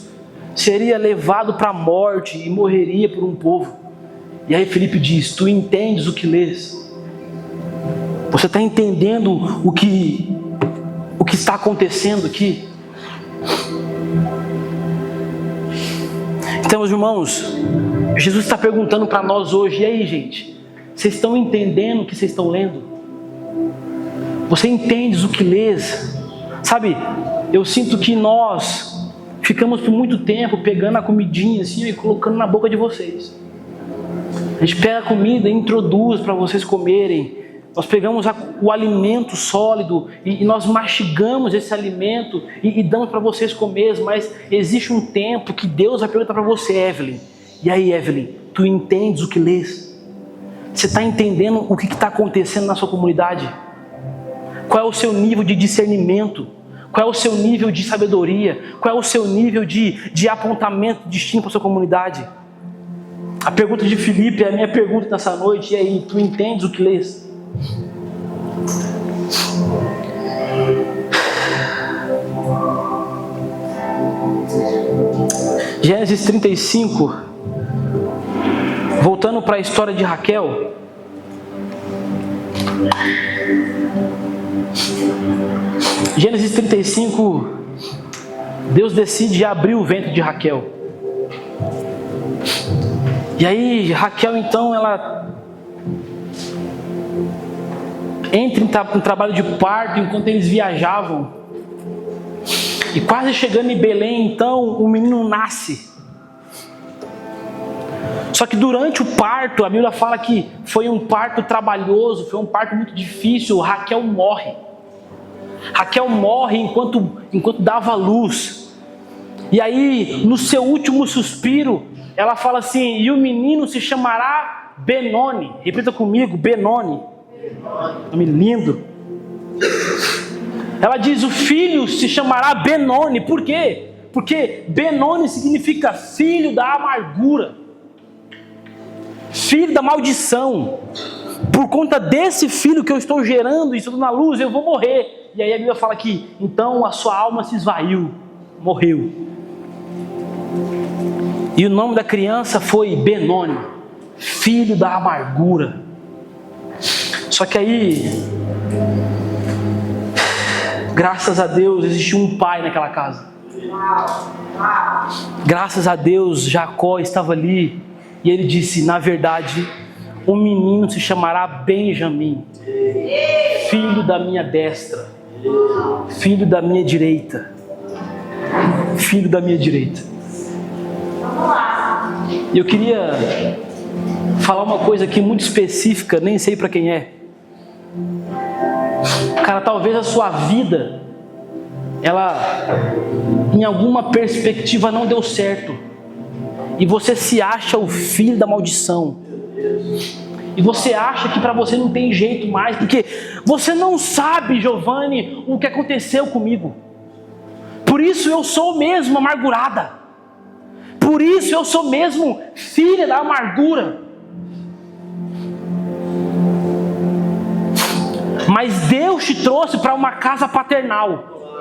seria levado para a morte e morreria por um povo. E aí Filipe diz: tu entendes o que lês? Você está entendendo o que está acontecendo aqui? Então, meus irmãos, Jesus está perguntando para nós hoje: e aí, gente? Vocês estão entendendo o que vocês estão lendo? Você entende o que lês? Sabe, eu sinto que nós ficamos por muito tempo pegando a comidinha assim e colocando na boca de vocês. A gente pega a comida e introduz para vocês comerem. Nós pegamos o alimento sólido e nós mastigamos esse alimento e damos para vocês comer, mas existe um tempo que Deus vai perguntar para você: Evelyn, e aí, Evelyn, tu entendes o que lês? Você está entendendo o que está acontecendo na sua comunidade? Qual é o seu nível de discernimento? Qual é o seu nível de sabedoria? Qual é o seu nível de apontamento de destino para a sua comunidade? A pergunta de Filipe é a minha pergunta nessa noite: e aí, tu entendes o que lês? Gênesis 35, voltando para a história de Raquel. Gênesis 35, Deus decide abrir o ventre de Raquel. E aí Raquel então ela entra em trabalho de parto enquanto eles viajavam. E quase chegando em Belém, então, o menino nasce. Só que durante o parto, a Bíblia fala que foi um parto trabalhoso, foi um parto muito difícil. Raquel morre. Raquel morre enquanto dava luz. E aí, no seu último suspiro, ela fala assim: e o menino se chamará Benoni. Repita comigo, Benoni. Nome lindo. Ela diz: o filho se chamará Benoni. Por quê? Porque Benoni significa filho da amargura, filho da maldição. Por conta desse filho que eu estou gerando e estou na luz, eu vou morrer. E aí a Bíblia fala que então a sua alma se esvaiu, morreu. E o nome da criança foi Benoni, filho da amargura. Só que aí, graças a Deus, existiu um pai naquela casa. Graças a Deus, Jacó estava ali. E ele disse: na verdade, o menino se chamará Benjamim, filho da minha destra, filho da minha direita. Filho da minha direita. E eu queria falar uma coisa aqui muito específica, nem sei para quem é. Cara, talvez a sua vida, ela em alguma perspectiva não deu certo. E você se acha o filho da maldição. E você acha que para você não tem jeito mais, porque você não sabe, Giovanni, o que aconteceu comigo. Por isso eu sou mesmo amargurada. Por isso eu sou mesmo filha da amargura. Mas Deus te trouxe para uma casa paternal.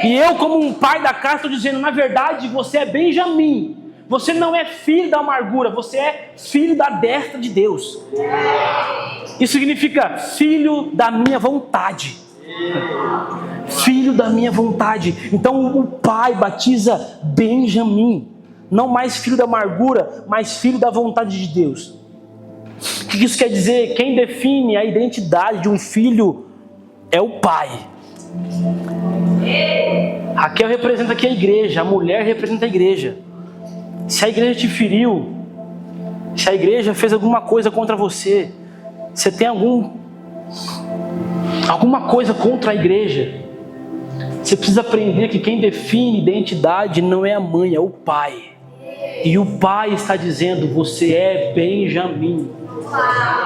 E eu, como um pai da casa, estou dizendo: na verdade, você é Benjamim. Você não é filho da amargura, você é filho da destra de Deus. Isso significa filho da minha vontade. Filho da minha vontade. Então o pai batiza Benjamim. Não mais filho da amargura, mas filho da vontade de Deus. O que isso quer dizer? Quem define a identidade de um filho é o pai. Raquel representa aqui a igreja, a mulher representa a igreja. Se a igreja te feriu, se a igreja fez alguma coisa contra você, você tem alguma coisa contra a igreja, você precisa aprender que quem define identidade não é a mãe, é o pai. E o pai está dizendo: você é Benjamim.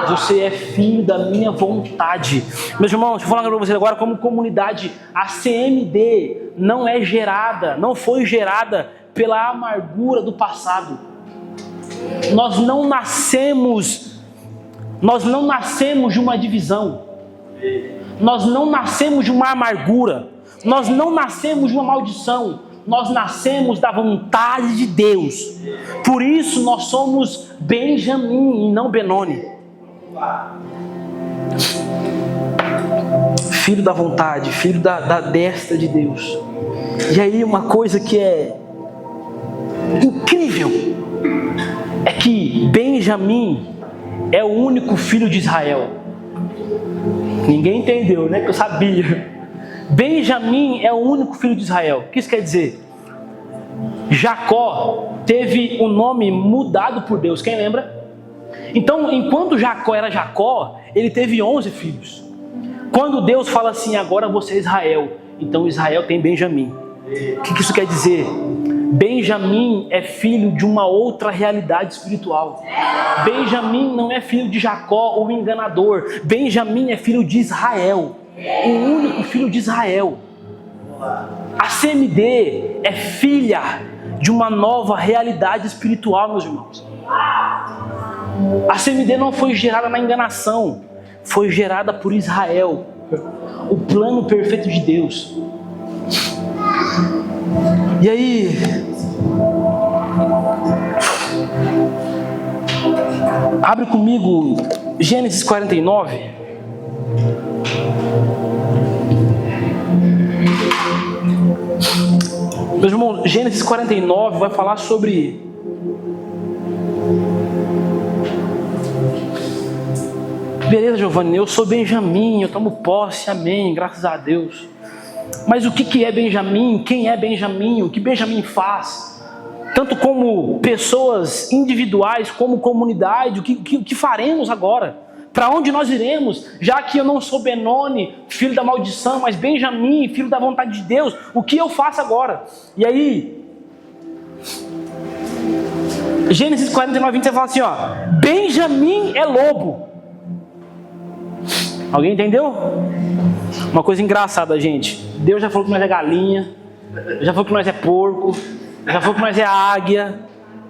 Você é filho da minha vontade. Meus irmãos, deixa eu falar para vocês agora, como comunidade, a CMD não foi gerada pela amargura do passado. Nós não nascemos de uma divisão. Nós não nascemos de uma amargura. Nós não nascemos de uma maldição. Nós nascemos da vontade de Deus. Por isso nós somos Benjamim e não Benoni. Filho da vontade, filho da destra de Deus. E aí uma coisa que é incrível é que Benjamim é o único filho de Israel. Ninguém entendeu, né? Que eu sabia. Benjamim é o único filho de Israel. O que isso quer dizer? Jacó teve o nome mudado por Deus. Quem lembra? Então, enquanto Jacó era Jacó, ele teve 11 filhos. Quando Deus fala assim: agora você é Israel, então Israel tem Benjamim. O que isso quer dizer? Benjamim é filho de uma outra realidade espiritual. Benjamim não é filho de Jacó, o enganador. Benjamim é filho de Israel, o único filho de Israel. A CMD é filha de uma nova realidade espiritual, meus irmãos. A CMD não foi gerada na enganação, foi gerada por Israel, o plano perfeito de Deus. E aí, abre comigo Gênesis 49. Meus irmãos, Gênesis 49 vai falar sobre beleza, Giovanni, eu sou Benjamim, eu tomo posse, amém, graças a Deus. Mas o que é Benjamim? Quem é Benjamim? O que Benjamim faz? Tanto como pessoas individuais, como comunidade, o que faremos agora? Para onde nós iremos? Já que eu não sou Benoni, filho da maldição, mas Benjamim, filho da vontade de Deus, o que eu faço agora? E aí, Gênesis 49, 20, você fala assim, ó, Benjamim é lobo. Alguém entendeu? Uma coisa engraçada, gente. Deus já falou que nós é galinha, já falou que nós é porco, já falou que nós é águia.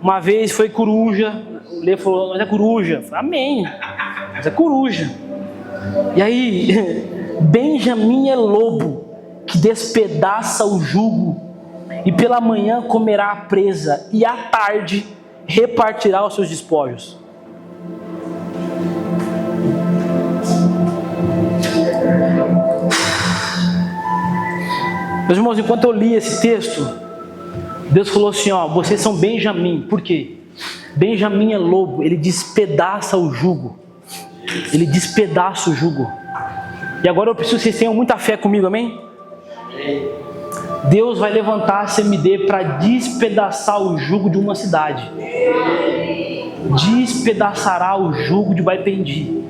Uma vez foi coruja. O Lê falou, nós é coruja. Eu falei, amém. Nós é coruja. E aí, Benjamim é lobo que despedaça o jugo e pela manhã comerá a presa e à tarde repartirá os seus despojos. Meus irmãos, enquanto eu li esse texto, Deus falou assim, ó, vocês são Benjamim. Por quê? Benjamim é lobo, ele despedaça o jugo. Ele despedaça o jugo. E agora eu preciso que vocês tenham muita fé comigo, amém? Deus vai levantar a CMD para despedaçar o jugo de uma cidade. Despedaçará o jugo de Baipendi.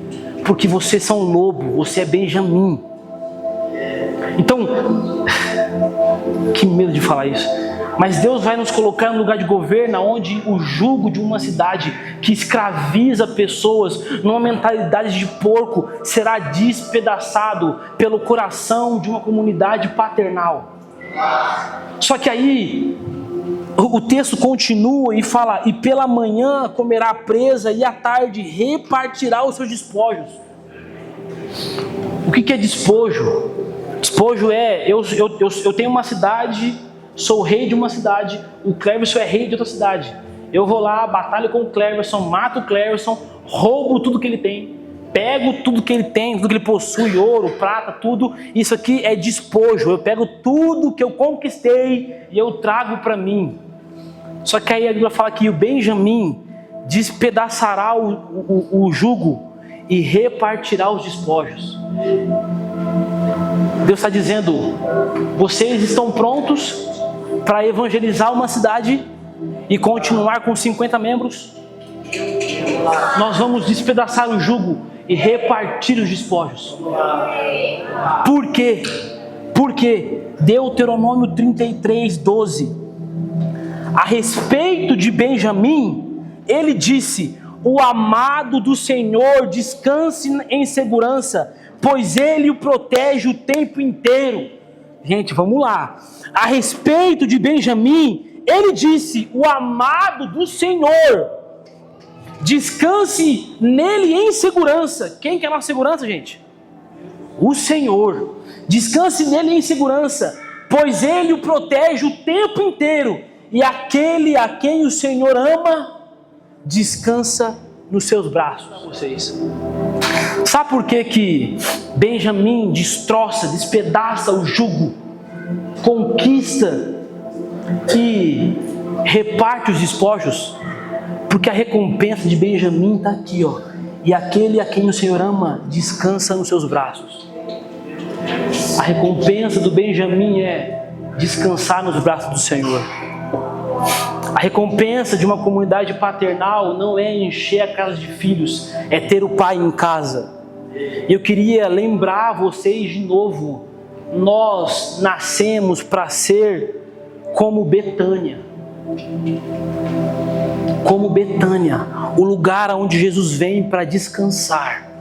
Porque vocês são lobo, você é Benjamim. Então, que medo de falar isso. Mas Deus vai nos colocar em um lugar de governo onde o jugo de uma cidade que escraviza pessoas numa mentalidade de porco será despedaçado pelo coração de uma comunidade paternal. Só que aí o texto continua e fala, e pela manhã comerá a presa e à tarde repartirá os seus despojos. O que é despojo? Despojo é, eu tenho uma cidade, sou rei de uma cidade, o Cleverson é rei de outra cidade. Eu vou lá, batalho com o Cleverson, mato o Cleverson, roubo tudo que ele tem, pego tudo que ele tem, tudo que ele possui, ouro, prata, tudo. Isso aqui é despojo, eu pego tudo que eu conquistei e eu trago para mim. Só que aí a Bíblia fala que o Benjamim despedaçará o jugo e repartirá os despojos. Deus está dizendo, vocês estão prontos para evangelizar uma cidade e continuar com 50 membros? Nós vamos despedaçar o jugo e repartir os despojos. Por quê? Porque Deuteronômio 33, 12, a respeito de Benjamim, ele disse, o amado do Senhor descanse em segurança, pois ele o protege o tempo inteiro. Gente, vamos lá. A respeito de Benjamim, ele disse, o amado do Senhor, descanse nele em segurança. Quem quer nossa segurança, gente? O Senhor. Descanse nele em segurança, pois ele o protege o tempo inteiro. E aquele a quem o Senhor ama, descansa nos seus braços. Vocês. Sabe por que Benjamim destroça, despedaça o jugo, conquista e reparte os despojos? Porque a recompensa de Benjamim está aqui, ó. E aquele a quem o Senhor ama, descansa nos seus braços. A recompensa do Benjamim é descansar nos braços do Senhor. A recompensa de uma comunidade paternal não é encher a casa de filhos, é ter o pai em casa. Eu queria lembrar vocês de novo, nós nascemos para ser como Betânia. Como Betânia, o lugar onde Jesus vem para descansar.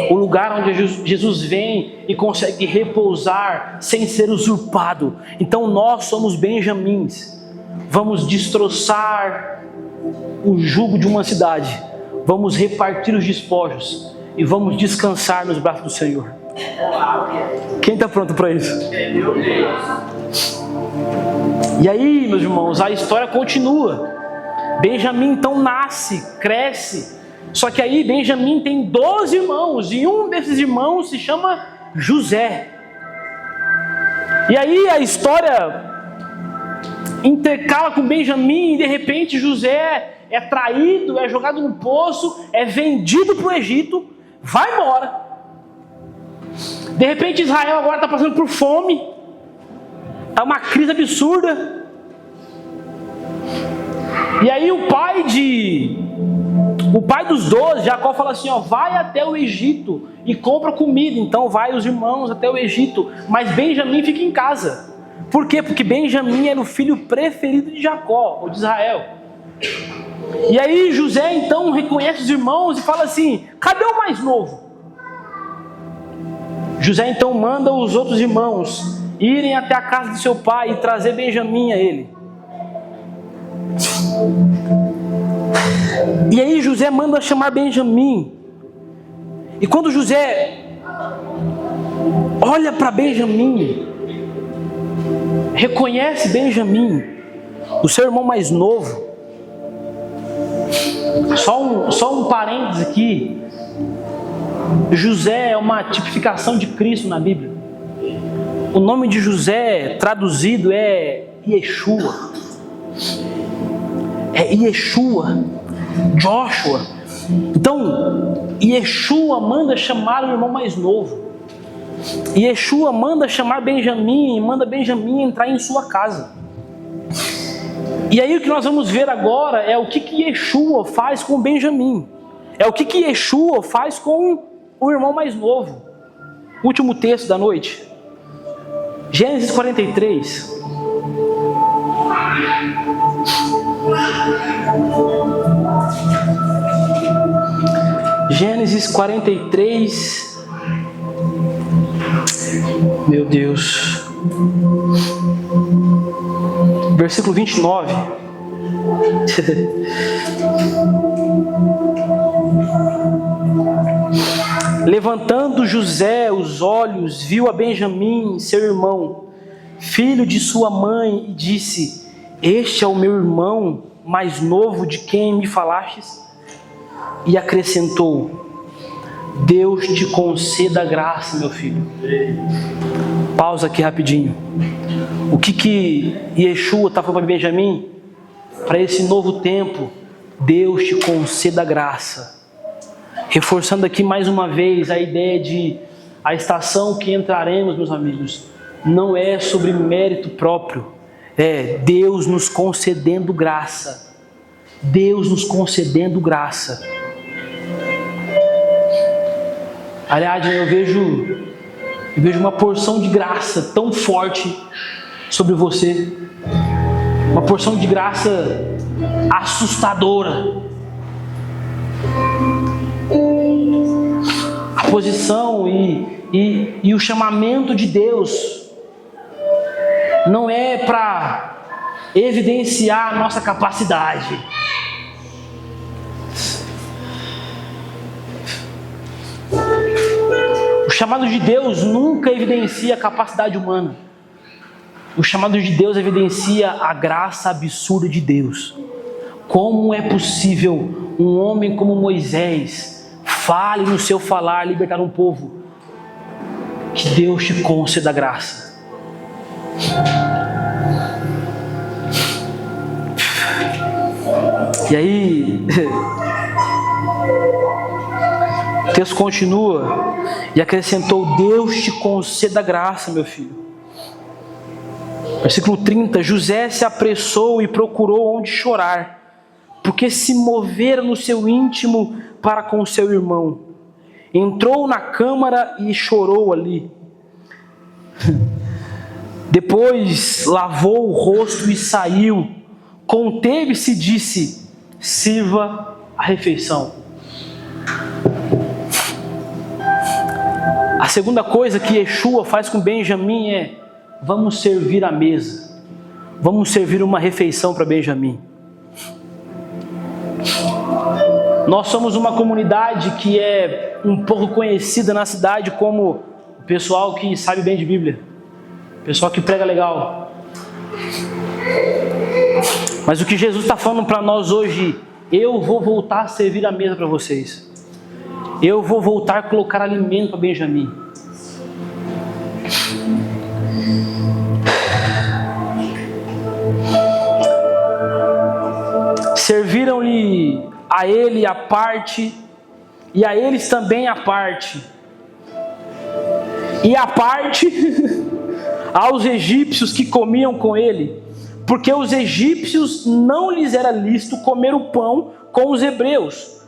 O lugar onde Jesus vem e consegue repousar sem ser usurpado. Então nós somos Benjamins. Vamos destroçar o jugo de uma cidade. Vamos repartir os despojos. E vamos descansar nos braços do Senhor. Quem está pronto para isso? E aí, meus irmãos, a história continua. Benjamim então nasce, cresce. Só que aí Benjamim tem 12 irmãos. E um desses irmãos se chama José. E aí a história intercala com Benjamim. E de repente José é traído, é jogado no poço, é vendido para o Egito. vai embora. De repente Israel agora está passando por fome, está uma crise absurda. E aí o pai dos 12, Jacó, fala assim, ó, vai até o Egito e compra comida. Então vai os irmãos até o Egito, mas Benjamim fica em casa. Por quê? Porque Benjamim era o filho preferido de Jacó, ou de Israel. E aí José então reconhece os irmãos e fala assim, cadê o mais novo? José então manda os outros irmãos irem até a casa de seu pai e trazer Benjamim a ele. E aí José manda chamar Benjamim. E quando José olha para Benjamim, reconhece Benjamim, o seu irmão mais novo. Só um parênteses aqui. José é uma tipificação de Cristo na Bíblia. O nome de José traduzido é Yeshua. É Yeshua, Joshua. Então, Yeshua manda chamar o irmão mais novo. Yeshua manda chamar Benjamim e manda Benjamim entrar em sua casa. E aí o que nós vamos ver agora é o que Yeshua faz com Benjamim. É o que Yeshua faz com o irmão mais novo. Último texto da noite. Gênesis 43. Gênesis 43. Meu Deus. Versículo 29. Levantando José os olhos, viu a Benjamim, seu irmão, filho de sua mãe, e disse: este é o meu irmão mais novo de quem me falastes? E acrescentou: Deus te conceda graça, meu filho. Pausa aqui rapidinho. O que Yeshua está falando para Benjamim? Para esse novo tempo, Deus te conceda graça. Reforçando aqui mais uma vez a ideia de a estação que entraremos, meus amigos, não é sobre mérito próprio. É Deus nos concedendo graça. Deus nos concedendo graça. Aliás, eu vejo uma porção de graça tão forte sobre você. Uma porção de graça assustadora. A posição e o chamamento de Deus não é para evidenciar a nossa capacidade. O chamado de Deus nunca evidencia a capacidade humana. O chamado de Deus evidencia a graça absurda de Deus. Como é possível um homem como Moisés fale no seu falar, libertar um povo? Que Deus te conceda graça. E aí, o texto continua e acrescentou: Deus te conceda graça, meu filho. Versículo 30, José se apressou e procurou onde chorar, porque se movera no seu íntimo para com seu irmão. Entrou na câmara e chorou ali. Depois lavou o rosto e saiu. Conteve-se e disse: sirva a refeição. A segunda coisa que Yeshua faz com Benjamim é: vamos servir a mesa. Vamos servir uma refeição para Benjamim. Nós somos uma comunidade que é um pouco conhecida na cidade como o pessoal que sabe bem de Bíblia, pessoal que prega legal. Mas o que Jesus está falando para nós hoje: eu vou voltar a servir a mesa para vocês. Eu vou voltar a colocar alimento para Benjamim. Serviram-lhe a ele a parte e a eles também a parte. E a parte aos egípcios que comiam com ele, porque os egípcios não lhes era lícito comer o pão com os hebreus,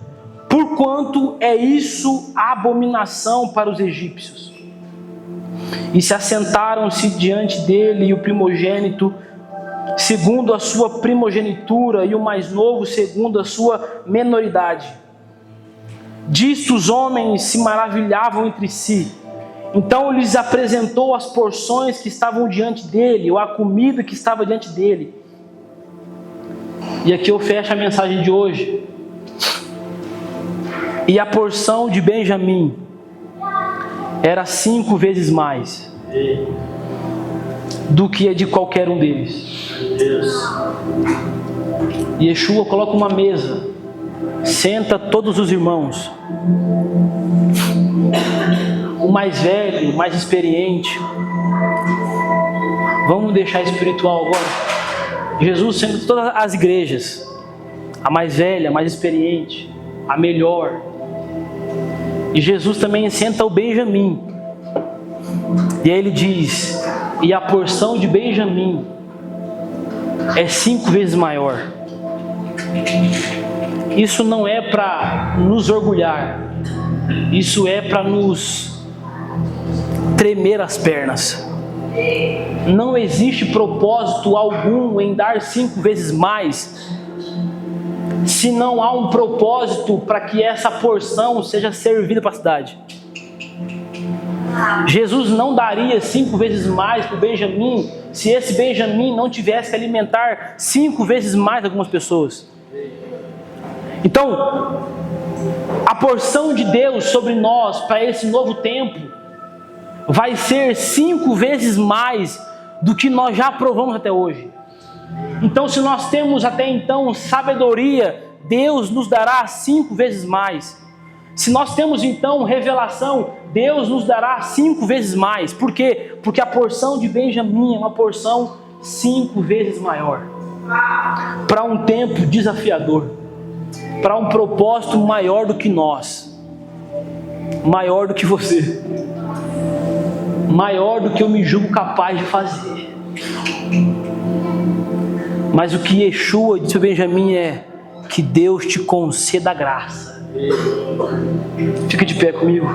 porquanto é isso abominação para os egípcios. E se assentaram-se diante dele, e o primogênito segundo a sua primogenitura, e o mais novo segundo a sua menoridade. Disto os homens se maravilhavam entre si. Então lhes apresentou as porções que estavam diante dele, ou a comida que estava diante dele. E aqui eu fecho a mensagem de hoje. E a porção de Benjamim era 5 vezes mais do que a de qualquer um deles. E Yeshua coloca uma mesa, senta todos os irmãos, o mais velho, o mais experiente. Vamos deixar espiritual agora. Jesus senta todas as igrejas, a mais velha, a mais experiente, a melhor. E Jesus também senta o Benjamim. E aí ele diz: e a porção de Benjamim é 5 vezes maior. Isso não é para nos orgulhar, isso é para nos tremer as pernas. Não existe propósito algum em dar 5 vezes mais, se não há um propósito para que essa porção seja servida para a cidade. Jesus não daria 5 vezes mais para o Benjamim se esse Benjamim não tivesse que alimentar 5 vezes mais algumas pessoas. Então, a porção de Deus sobre nós para esse novo tempo vai ser 5 vezes mais do que nós já provamos até hoje. Então, se nós temos até então sabedoria, Deus nos dará 5 vezes mais. Se nós temos então revelação, Deus nos dará 5 vezes mais. Por quê? Porque a porção de Benjamim é uma porção 5 vezes maior. Para um tempo desafiador. Para um propósito maior do que nós. Maior do que você. Maior do que eu me julgo capaz de fazer. Mas o que Yeshua disse a Benjamim é: que Deus te conceda graça. Fica de pé comigo.